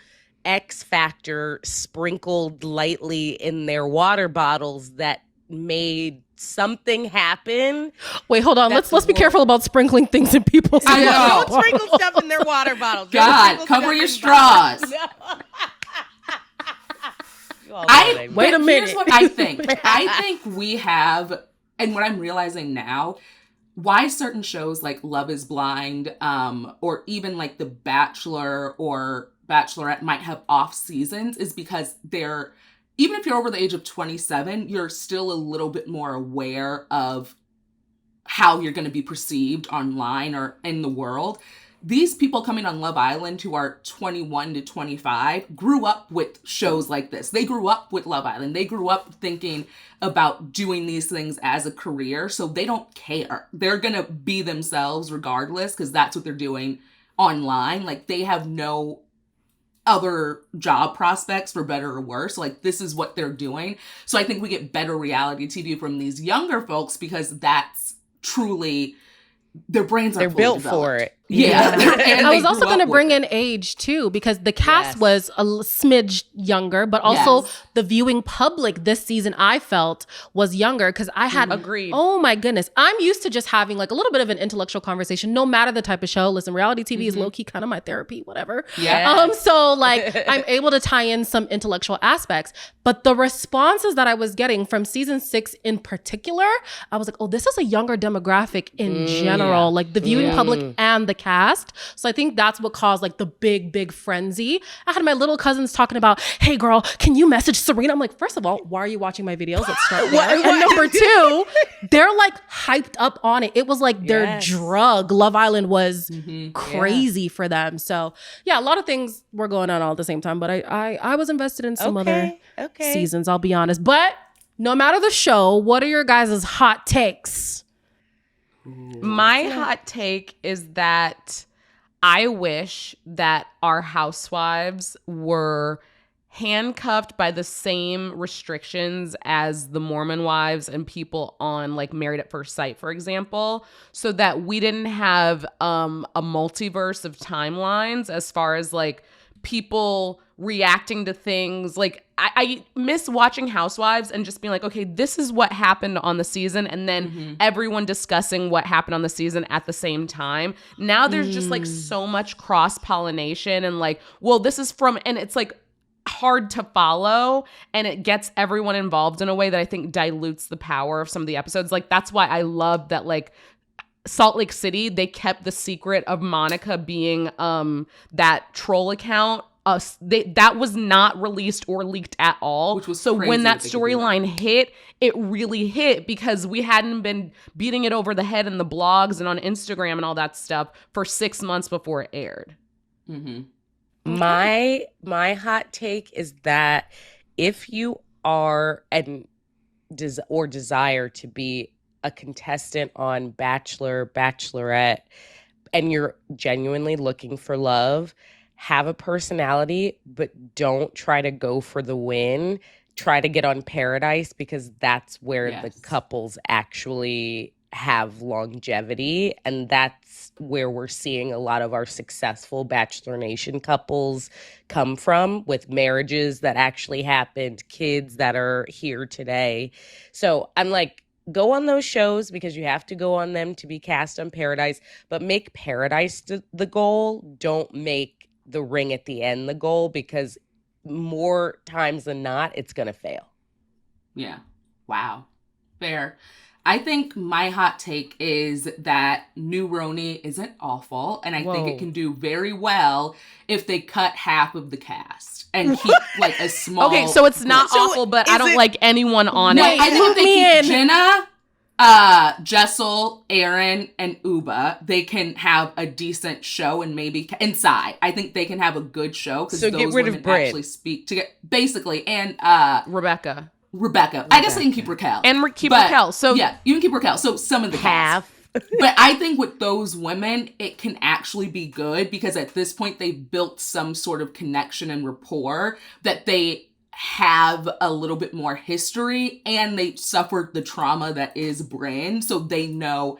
X factor sprinkled lightly in their water bottles that made something happen. Wait, hold on. That's Let's be the careful about sprinkling things in people's I know. water Don't sprinkle stuff in their water bottles. Don't God, sprinkle cover stuff your in straws. bottles. No. You all know what I mean. Wait a minute. Here's what I think. I think we have, and what I'm realizing now, why certain shows like Love is Blind, or even like The Bachelor or Bachelorette might have off seasons is because they're, even if you're over the age of 27, you're still a little bit more aware of how you're going to be perceived online or in the world. These people coming on Love Island who are 21 to 25 grew up with shows like this. They grew up with Love Island. They grew up thinking about doing these things as a career. So they don't care. They're going to be themselves regardless because that's what they're doing online. Like they have no other job prospects for better or worse. Like this is what they're doing. So I think we get better reality TV from these younger folks because that's truly their brains are They're fully built developed. for it. Yeah. And I they was also grew going to up bring with in it. age too, because the cast Yes. was a smidge younger, but also Yes. the viewing public this season I felt was younger because I had, Agreed. oh my goodness, I'm used to just having like a little bit of an intellectual conversation, no matter the type of show. Listen, reality TV is low key kind of my therapy, whatever. Yeah. So like I'm able to tie in some intellectual aspects, but the responses that I was getting from season 6 in particular, I was like, oh, this is a younger demographic in general, like the viewing public and the cast. So I think that's what caused like the big frenzy. I had my little cousins talking about, hey girl, can you message Serena? I'm like, first of all, why are you watching my videos? Let's start there. And number 2, they're like hyped up on it. It was like their Yes. drug. Love Island was crazy for them. So yeah, a lot of things were going on all at the same time, but I was invested in some other Okay. seasons, I'll be honest. But no matter the show, what are your guys' hot takes? My hot take is that I wish that our housewives were handcuffed by the same restrictions as the Mormon wives and people on like Married at First Sight, for example, so that we didn't have a multiverse of timelines as far as like people reacting to things. Like I miss watching Housewives and just being like, okay, this is what happened on the season, and then everyone discussing what happened on the season at the same time. Now there's just like so much cross-pollination and like, well, this is from, and it's like hard to follow, and it gets everyone involved in a way that I think dilutes the power of some of the episodes. Like that's why I love that like Salt Lake City, they kept the secret of Monica being that troll account. That was not released or leaked at all. Which was so crazy when that that they could do that. storyline hit, it really hit because we hadn't been beating it over the head in the blogs and on Instagram and all that stuff for 6 months before it aired. My hot take is that if you are or desire to be a contestant on Bachelor, Bachelorette, and you're genuinely looking for love, have a personality, but don't try to go for the win. Try to get on Paradise because that's where the Yes. couples actually have longevity. And that's where we're seeing a lot of our successful Bachelor Nation couples come from, with marriages that actually happened, kids that are here today. So I'm like, go on those shows because you have to go on them to be cast on Paradise, but make Paradise the goal. Don't make the ring at the end the goal, because more times than not, it's going to fail. Yeah. Wow. Fair. I think my hot take is that New Roni isn't awful, and I think it can do very well if they cut half of the cast and keep like a small. Okay, so it's not So awful, but I is don't it- like anyone on No, it. I think loop if they me keep in. Jenna, Jessel, Aaron, and Uba, they can have a decent show, and maybe inside. I think they can have a good show because So those get rid of women Brit. actually speak to get basically, and Rebecca. Rebecca. I guess I can keep Raquel. And keep Raquel. So yeah, you can keep Raquel. So some of the cast. But I think with those women, it can actually be good because at this point they've built some sort of connection and rapport that they have a little bit more history and they suffered the trauma that is Brynn. So they know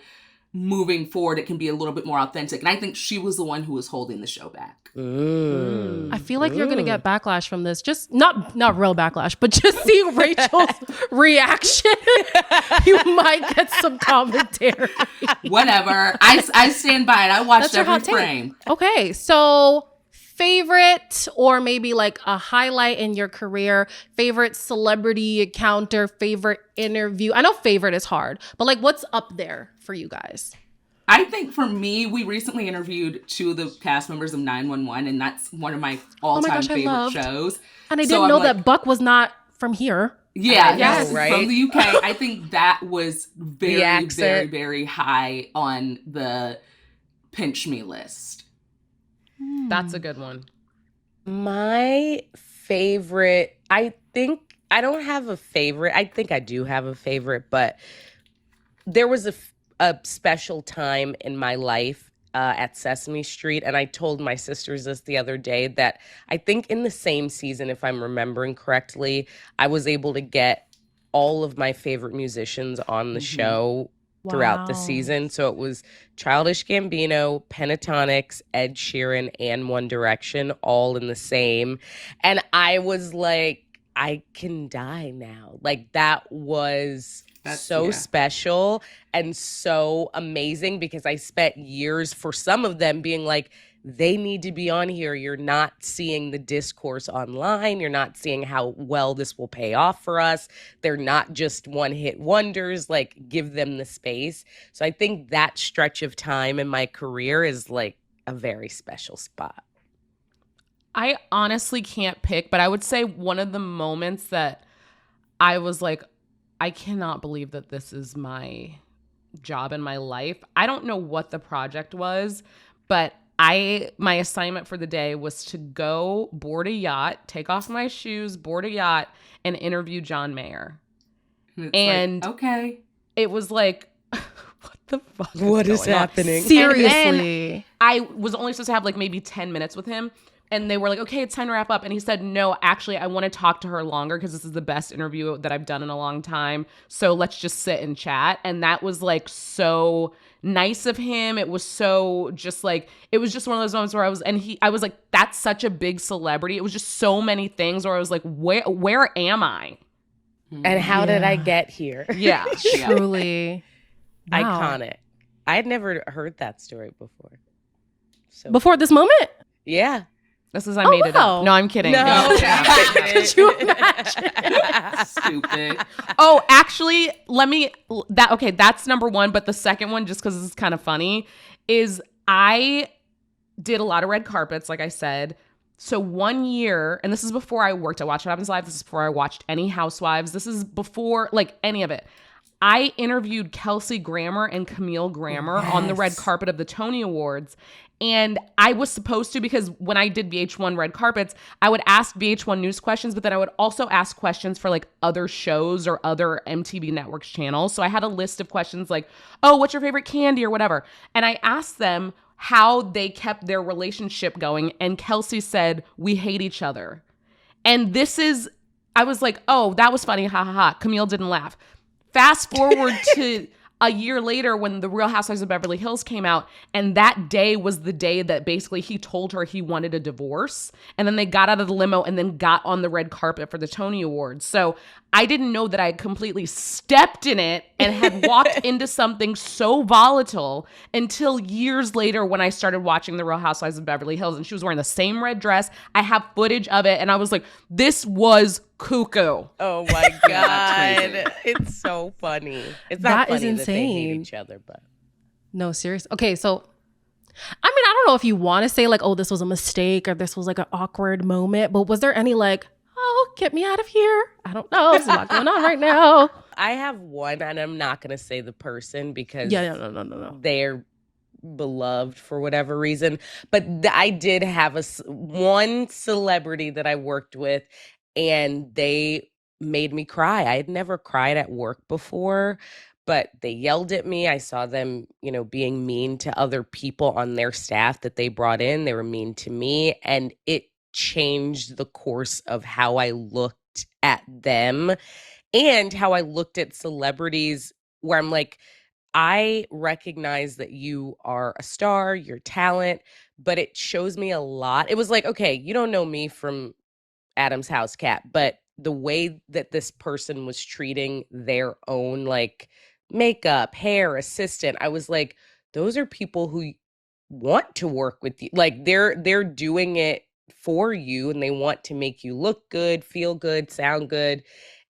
moving forward, it can be a little bit more authentic. And I think she was the one who was holding the show back. I feel like you're going to get backlash from this. Just not real backlash, but just seeing Rachel's reaction, you might get some commentary. Whatever. I stand by it. I watched every frame. Okay. So favorite or maybe like a highlight in your career, favorite celebrity encounter, favorite interview. I know favorite is hard, but like what's up there for you guys? I think for me, we recently interviewed 2 of the cast members of 911, and that's one of my all-time favorite shows. And I didn't know that Buck was not from here. Yeah, yes, right? From the UK. I think that was very, very, very high on the pinch me list. That's a good one. My favorite, I think, I don't have a favorite. I think I do have a favorite, but there was a special time in my life at Sesame Street. And I told my sisters this the other day that I think in the same season, if I'm remembering correctly, I was able to get all of my favorite musicians on the show throughout the season. So it was Childish Gambino, Pentatonix, Ed Sheeran, and One Direction all in the same. And I was like, I can die now. Like that was so special and so amazing because I spent years for some of them being like, they need to be on here. You're not seeing the discourse online. You're not seeing how well this will pay off for us. They're not just one-hit wonders. Like, give them the space. So I think that stretch of time in my career is like a very special spot. I honestly can't pick, but I would say one of the moments that I was like, I cannot believe that this is my job in my life. I don't know what the project was, but my assignment for the day was to go board a yacht, take off my shoes, board a yacht, and interview John Mayer. And like, okay. It was like, what the fuck What is happening? Seriously. I was only supposed to have like maybe 10 minutes with him. And they were like, okay, it's time to wrap up. And he said, no, actually, I want to talk to her longer because this is the best interview that I've done in a long time. So let's just sit and chat. And that was like so nice of him. It was so just like, it was just one of those moments where I was like, that's such a big celebrity. It was just so many things where I was like, where am I? And how did I get here? Yeah. Truly. Wow. Iconic. I had never heard that story before. So before this moment? Yeah. This is I made it up. No, I'm kidding. No. Could you imagine? Stupid. Oh, actually, that's number one. But the second one, just because this is kind of funny, is I did a lot of red carpets, like I said. So one year, and this is before I worked at Watch What Happens Live. This is before I watched any Housewives. This is before like any of it. I interviewed Kelsey Grammer and Camille Grammer on the red carpet of the Tony Awards. And I was supposed to, because when I did VH1 red carpets, I would ask VH1 news questions, but then I would also ask questions for like other shows or other MTV Networks channels. So I had a list of questions like, oh, what's your favorite candy or whatever? And I asked them how they kept their relationship going. And Kelsey said, we hate each other. And I was like, oh, that was funny. Ha ha ha. Camille didn't laugh. Fast forward to a year later when The Real Housewives of Beverly Hills came out, and that day was the day that basically he told her he wanted a divorce. And then they got out of the limo and then got on the red carpet for the Tony Awards. So I didn't know that I had completely stepped in it and had walked into something so volatile until years later when I started watching The Real Housewives of Beverly Hills, and she was wearing the same red dress. I have footage of it, and I was like, this was cuckoo. Oh my God. It's so funny. It's not funny that they hate each other, but. No, seriously. Okay, so I mean, I don't know if you want to say like, oh, this was a mistake or this was like an awkward moment, but was there any like, oh, get me out of here? I don't know. There's a lot going on right now. I have one, and I'm not going to say the person because no. They're beloved for whatever reason. But I did have one celebrity that I worked with, and they made me cry. I had never cried at work before, but they yelled at me. I saw them, being mean to other people on their staff that they brought in. They were mean to me, and it changed the course of how I looked at them and how I looked at celebrities, where I'm like, I recognize that you are a star, you're talent, but it shows me a lot. It was like, okay, you don't know me from Adam's House Cat, but the way that this person was treating their own like makeup, hair, assistant, I was like, those are people who want to work with you. Like they're doing it for you, and they want to make you look good, feel good, sound good.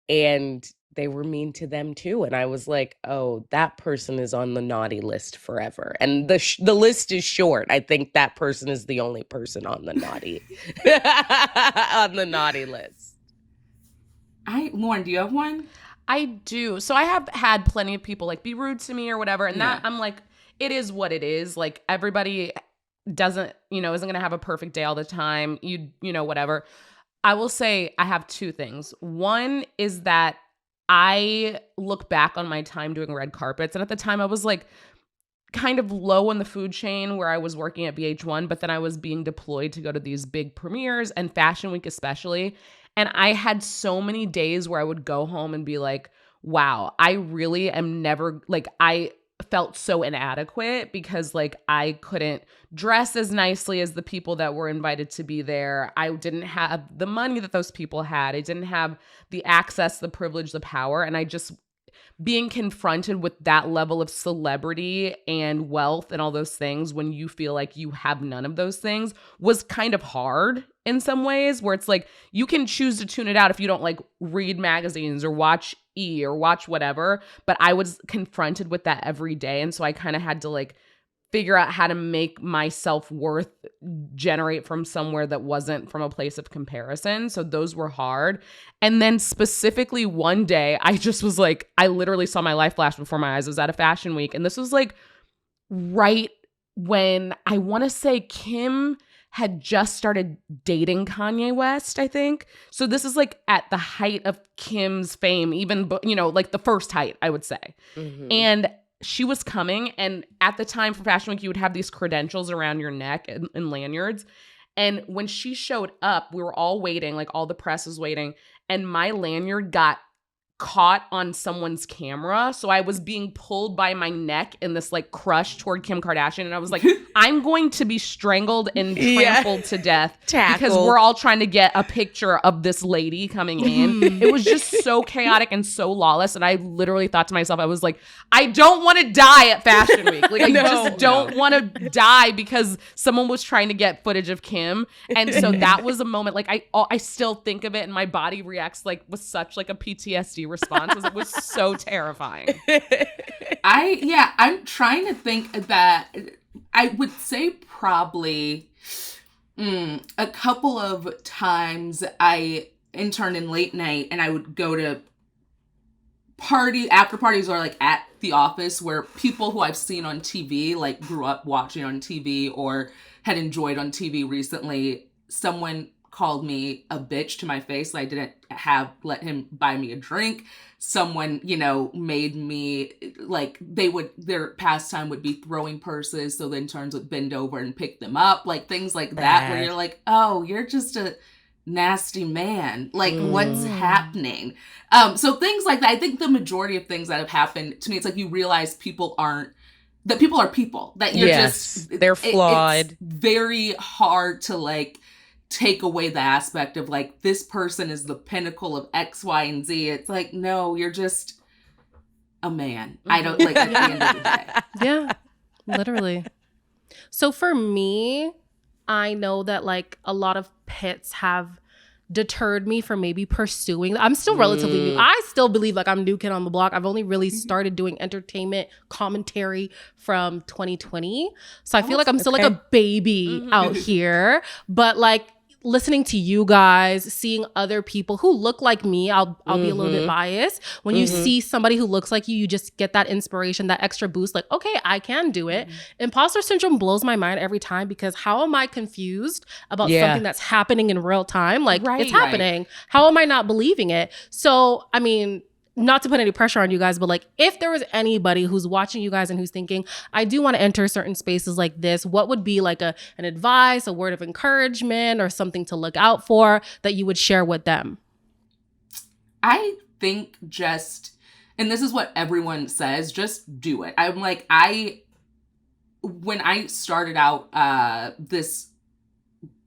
And they were mean to them too. And I was like, oh, that person is on the naughty list forever. And the list is short. I think that person is the only person on the naughty on the naughty list. Lauren, do you have one? I do. So I have had plenty of people like be rude to me or whatever. And that I'm like, it is what it is. Like everybody isn't going to have a perfect day all the time. Whatever. I will say I have two things. One is that I look back on my time doing red carpets. And at the time I was like kind of low in the food chain where I was working at VH1, but then I was being deployed to go to these big premieres and Fashion Week especially. And I had so many days where I would go home and be like, wow, I really am never like, I felt so inadequate because like I couldn't dress as nicely as the people that were invited to be there. I didn't have the money that those people had. I didn't have the access, the privilege, the power. And I just being confronted with that level of celebrity and wealth and all those things when you feel like you have none of those things was kind of hard in some ways, where it's like you can choose to tune it out if you don't like read magazines or watch E! Or watch whatever. But I was confronted with that every day. And so I kind of had to like figure out how to make my self-worth generate from somewhere that wasn't from a place of comparison. So those were hard. And then specifically one day, I just was like, I literally saw my life flash before my eyes. I was at a fashion week. And this was like right when I want to say Kim had just started dating Kanye West, I think. So this is like at the height of Kim's fame, even, like the first height, I would say. Mm-hmm. And she was coming, and at the time for Fashion Week, you would have these credentials around your neck and lanyards. And when she showed up, we were all waiting, like all the press was waiting, and my lanyard got caught on someone's camera. So I was being pulled by my neck in this like crush toward Kim Kardashian. And I was like, I'm going to be strangled and trampled to death because we're all trying to get a picture of this lady coming in. It was just so chaotic and so lawless. And I literally thought to myself, I was like, I don't want to die at Fashion Week. Like I don't want to die because someone was trying to get footage of Kim. And so that was a moment, like I still think of it and my body reacts like with such like a PTSD response. It was so terrifying. I'm trying to think that I would say probably a couple of times I interned in late night and I would go to after parties or like at the office where people who I've seen on TV, like grew up watching on TV or had enjoyed on TV recently, someone called me a bitch to my face. I didn't let him buy me a drink. Someone, made me like their pastime would be throwing purses. So the interns would bend over and pick them up, like things like that, where you're like, oh, you're just a nasty man. Like what's happening? So things like that. I think the majority of things that have happened to me, it's like you realize people are people, that you're they're flawed. It's very hard to like take away the aspect of like, this person is the pinnacle of X, Y, and Z. It's like, no, you're just a man. I don't like at the end of the day. Yeah, literally. So for me, I know that like a lot of pits have deterred me from maybe pursuing. I'm still relatively new. I still believe like I'm new kid on the block. I've only really started doing entertainment commentary from 2020. So I feel like I'm still like a baby out here. But like listening to you guys, seeing other people who look like me, I'll be a little bit biased. When you see somebody who looks like you just get that inspiration, that extra boost, like, okay, I can do it. Imposter syndrome blows my mind every time, because how am I confused about something that's happening in real time? Like, it's happening. How am I not believing it? So, I mean, not to put any pressure on you guys, but like, if there was anybody who's watching you guys and who's thinking, I do want to enter certain spaces like this, what would be like an advice, a word of encouragement, or something to look out for that you would share with them? I think and this is what everyone says, just do it. I'm like, when I started out this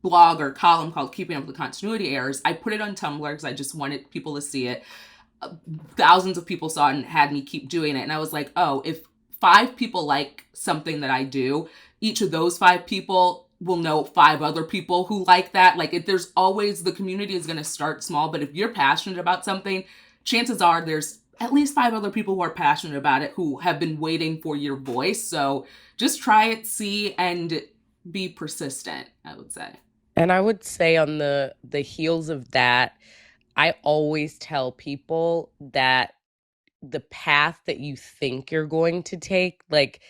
blog or column called Keeping Up with the Continuity Errors, I put it on Tumblr because I just wanted people to see it. Thousands of people saw it and had me keep doing it. And I was like, oh, if 5 people like something that I do, each of those 5 people will know 5 other people who like that. Like, there's always, the community is going to start small, but if you're passionate about something, chances are there's at least 5 other people who are passionate about it who have been waiting for your voice. So just try it, see, and be persistent, I would say. And I would say on the heels of that, I always tell people that the path that you think you're going to take, like,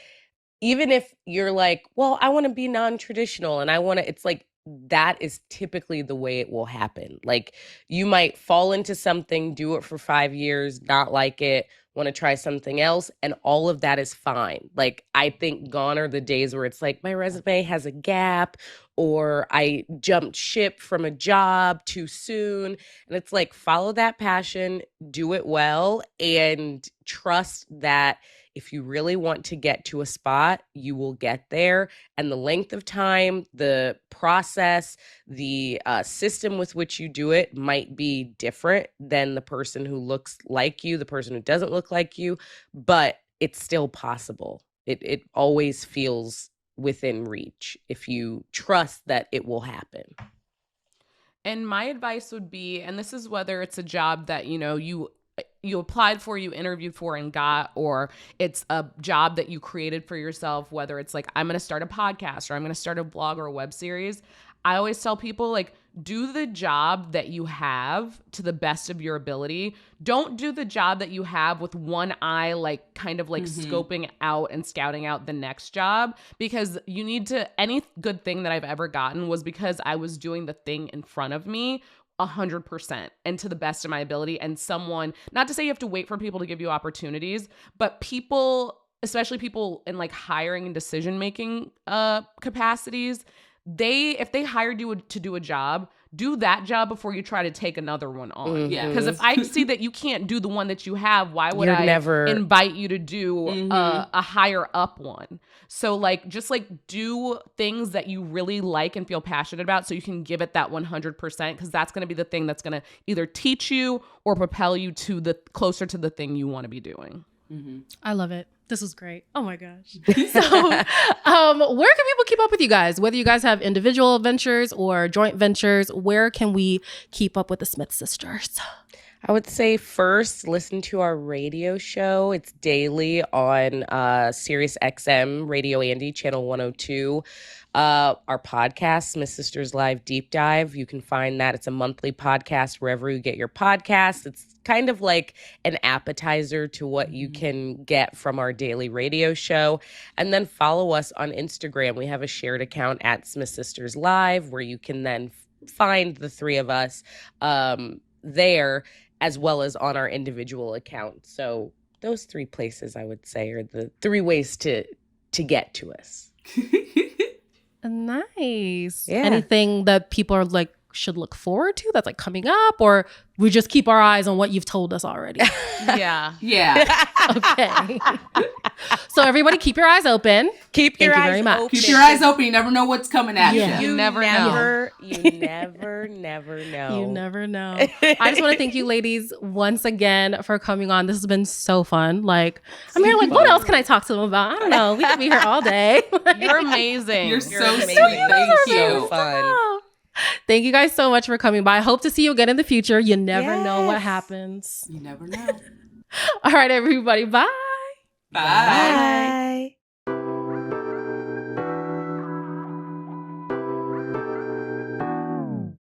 even if you're like, well, I want to be non-traditional and it's like, that is typically the way it will happen. Like, you might fall into something, do it for 5 years, not like it, want to try something else, and all of that is fine. Like, I think gone are the days where it's like, my resume has a gap, or I jumped ship from a job too soon. And it's like, follow that passion, do it well, and trust that if you really want to get to a spot, you will get there. And the length of time, the process, the system with which you do it might be different than the person who looks like you, the person who doesn't look like you, but it's still possible. It always feels within reach if you trust that it will happen. And my advice would be, and this is whether it's a job that, you applied for, you interviewed for and got, or it's a job that you created for yourself, whether it's like, I'm going to start a podcast or I'm going to start a blog or a web series. I always tell people, like, do the job that you have to the best of your ability. Don't do the job that you have with one eye, like, kind of like scoping out and scouting out the next job, because you need to, any good thing that I've ever gotten was because I was doing the thing in front of me 100% and to the best of my ability. And someone, not to say you have to wait for people to give you opportunities, but people, especially people in like hiring and decision-making capacities, if they hired you to do a job, do that job before you try to take another one on. Yeah. Because if I see that you can't do the one that you have, why would I invite you to do a higher up one? So like, just like do things that you really like and feel passionate about so you can give it that 100%, because that's going to be the thing that's going to either teach you or propel you to the closer to the thing you want to be doing. I love it. This was great. Oh my gosh. So where can people keep up with you guys? Whether you guys have individual ventures or joint ventures, where can we keep up with the Smith sisters? I would say first, listen to our radio show. It's daily on Sirius XM, Radio Andy, Channel 102. Our podcast, Smith Sisters Live Deep Dive, you can find that. It's a monthly podcast wherever you get your podcasts. It's kind of like an appetizer to what you can get from our daily radio show. And then follow us on Instagram. We have a shared account at Smith Sisters Live where you can then find the 3 of us there, as well as on our individual accounts. So those 3 places, I would say, are the 3 ways to get to us. Nice. Yeah. Anything that people are like should look forward to that's like coming up, or we just keep our eyes on what you've told us already? Yeah. Okay. So everybody keep your eyes open. Keep your eyes very much. open. Keep your eyes open. You never know what's coming at you. You never know. You never know. You never know. I just want to thank you ladies once again for coming on. This has been so fun. Like, I'm here like, what else can I talk to them about? I don't know. We could be here all day. You're amazing. You're so amazing. sweet. Thank you. So fun. Thank you guys so much for coming by. I hope to see you again in the future. You never know what happens. You never know. All right, everybody. Bye. Bye.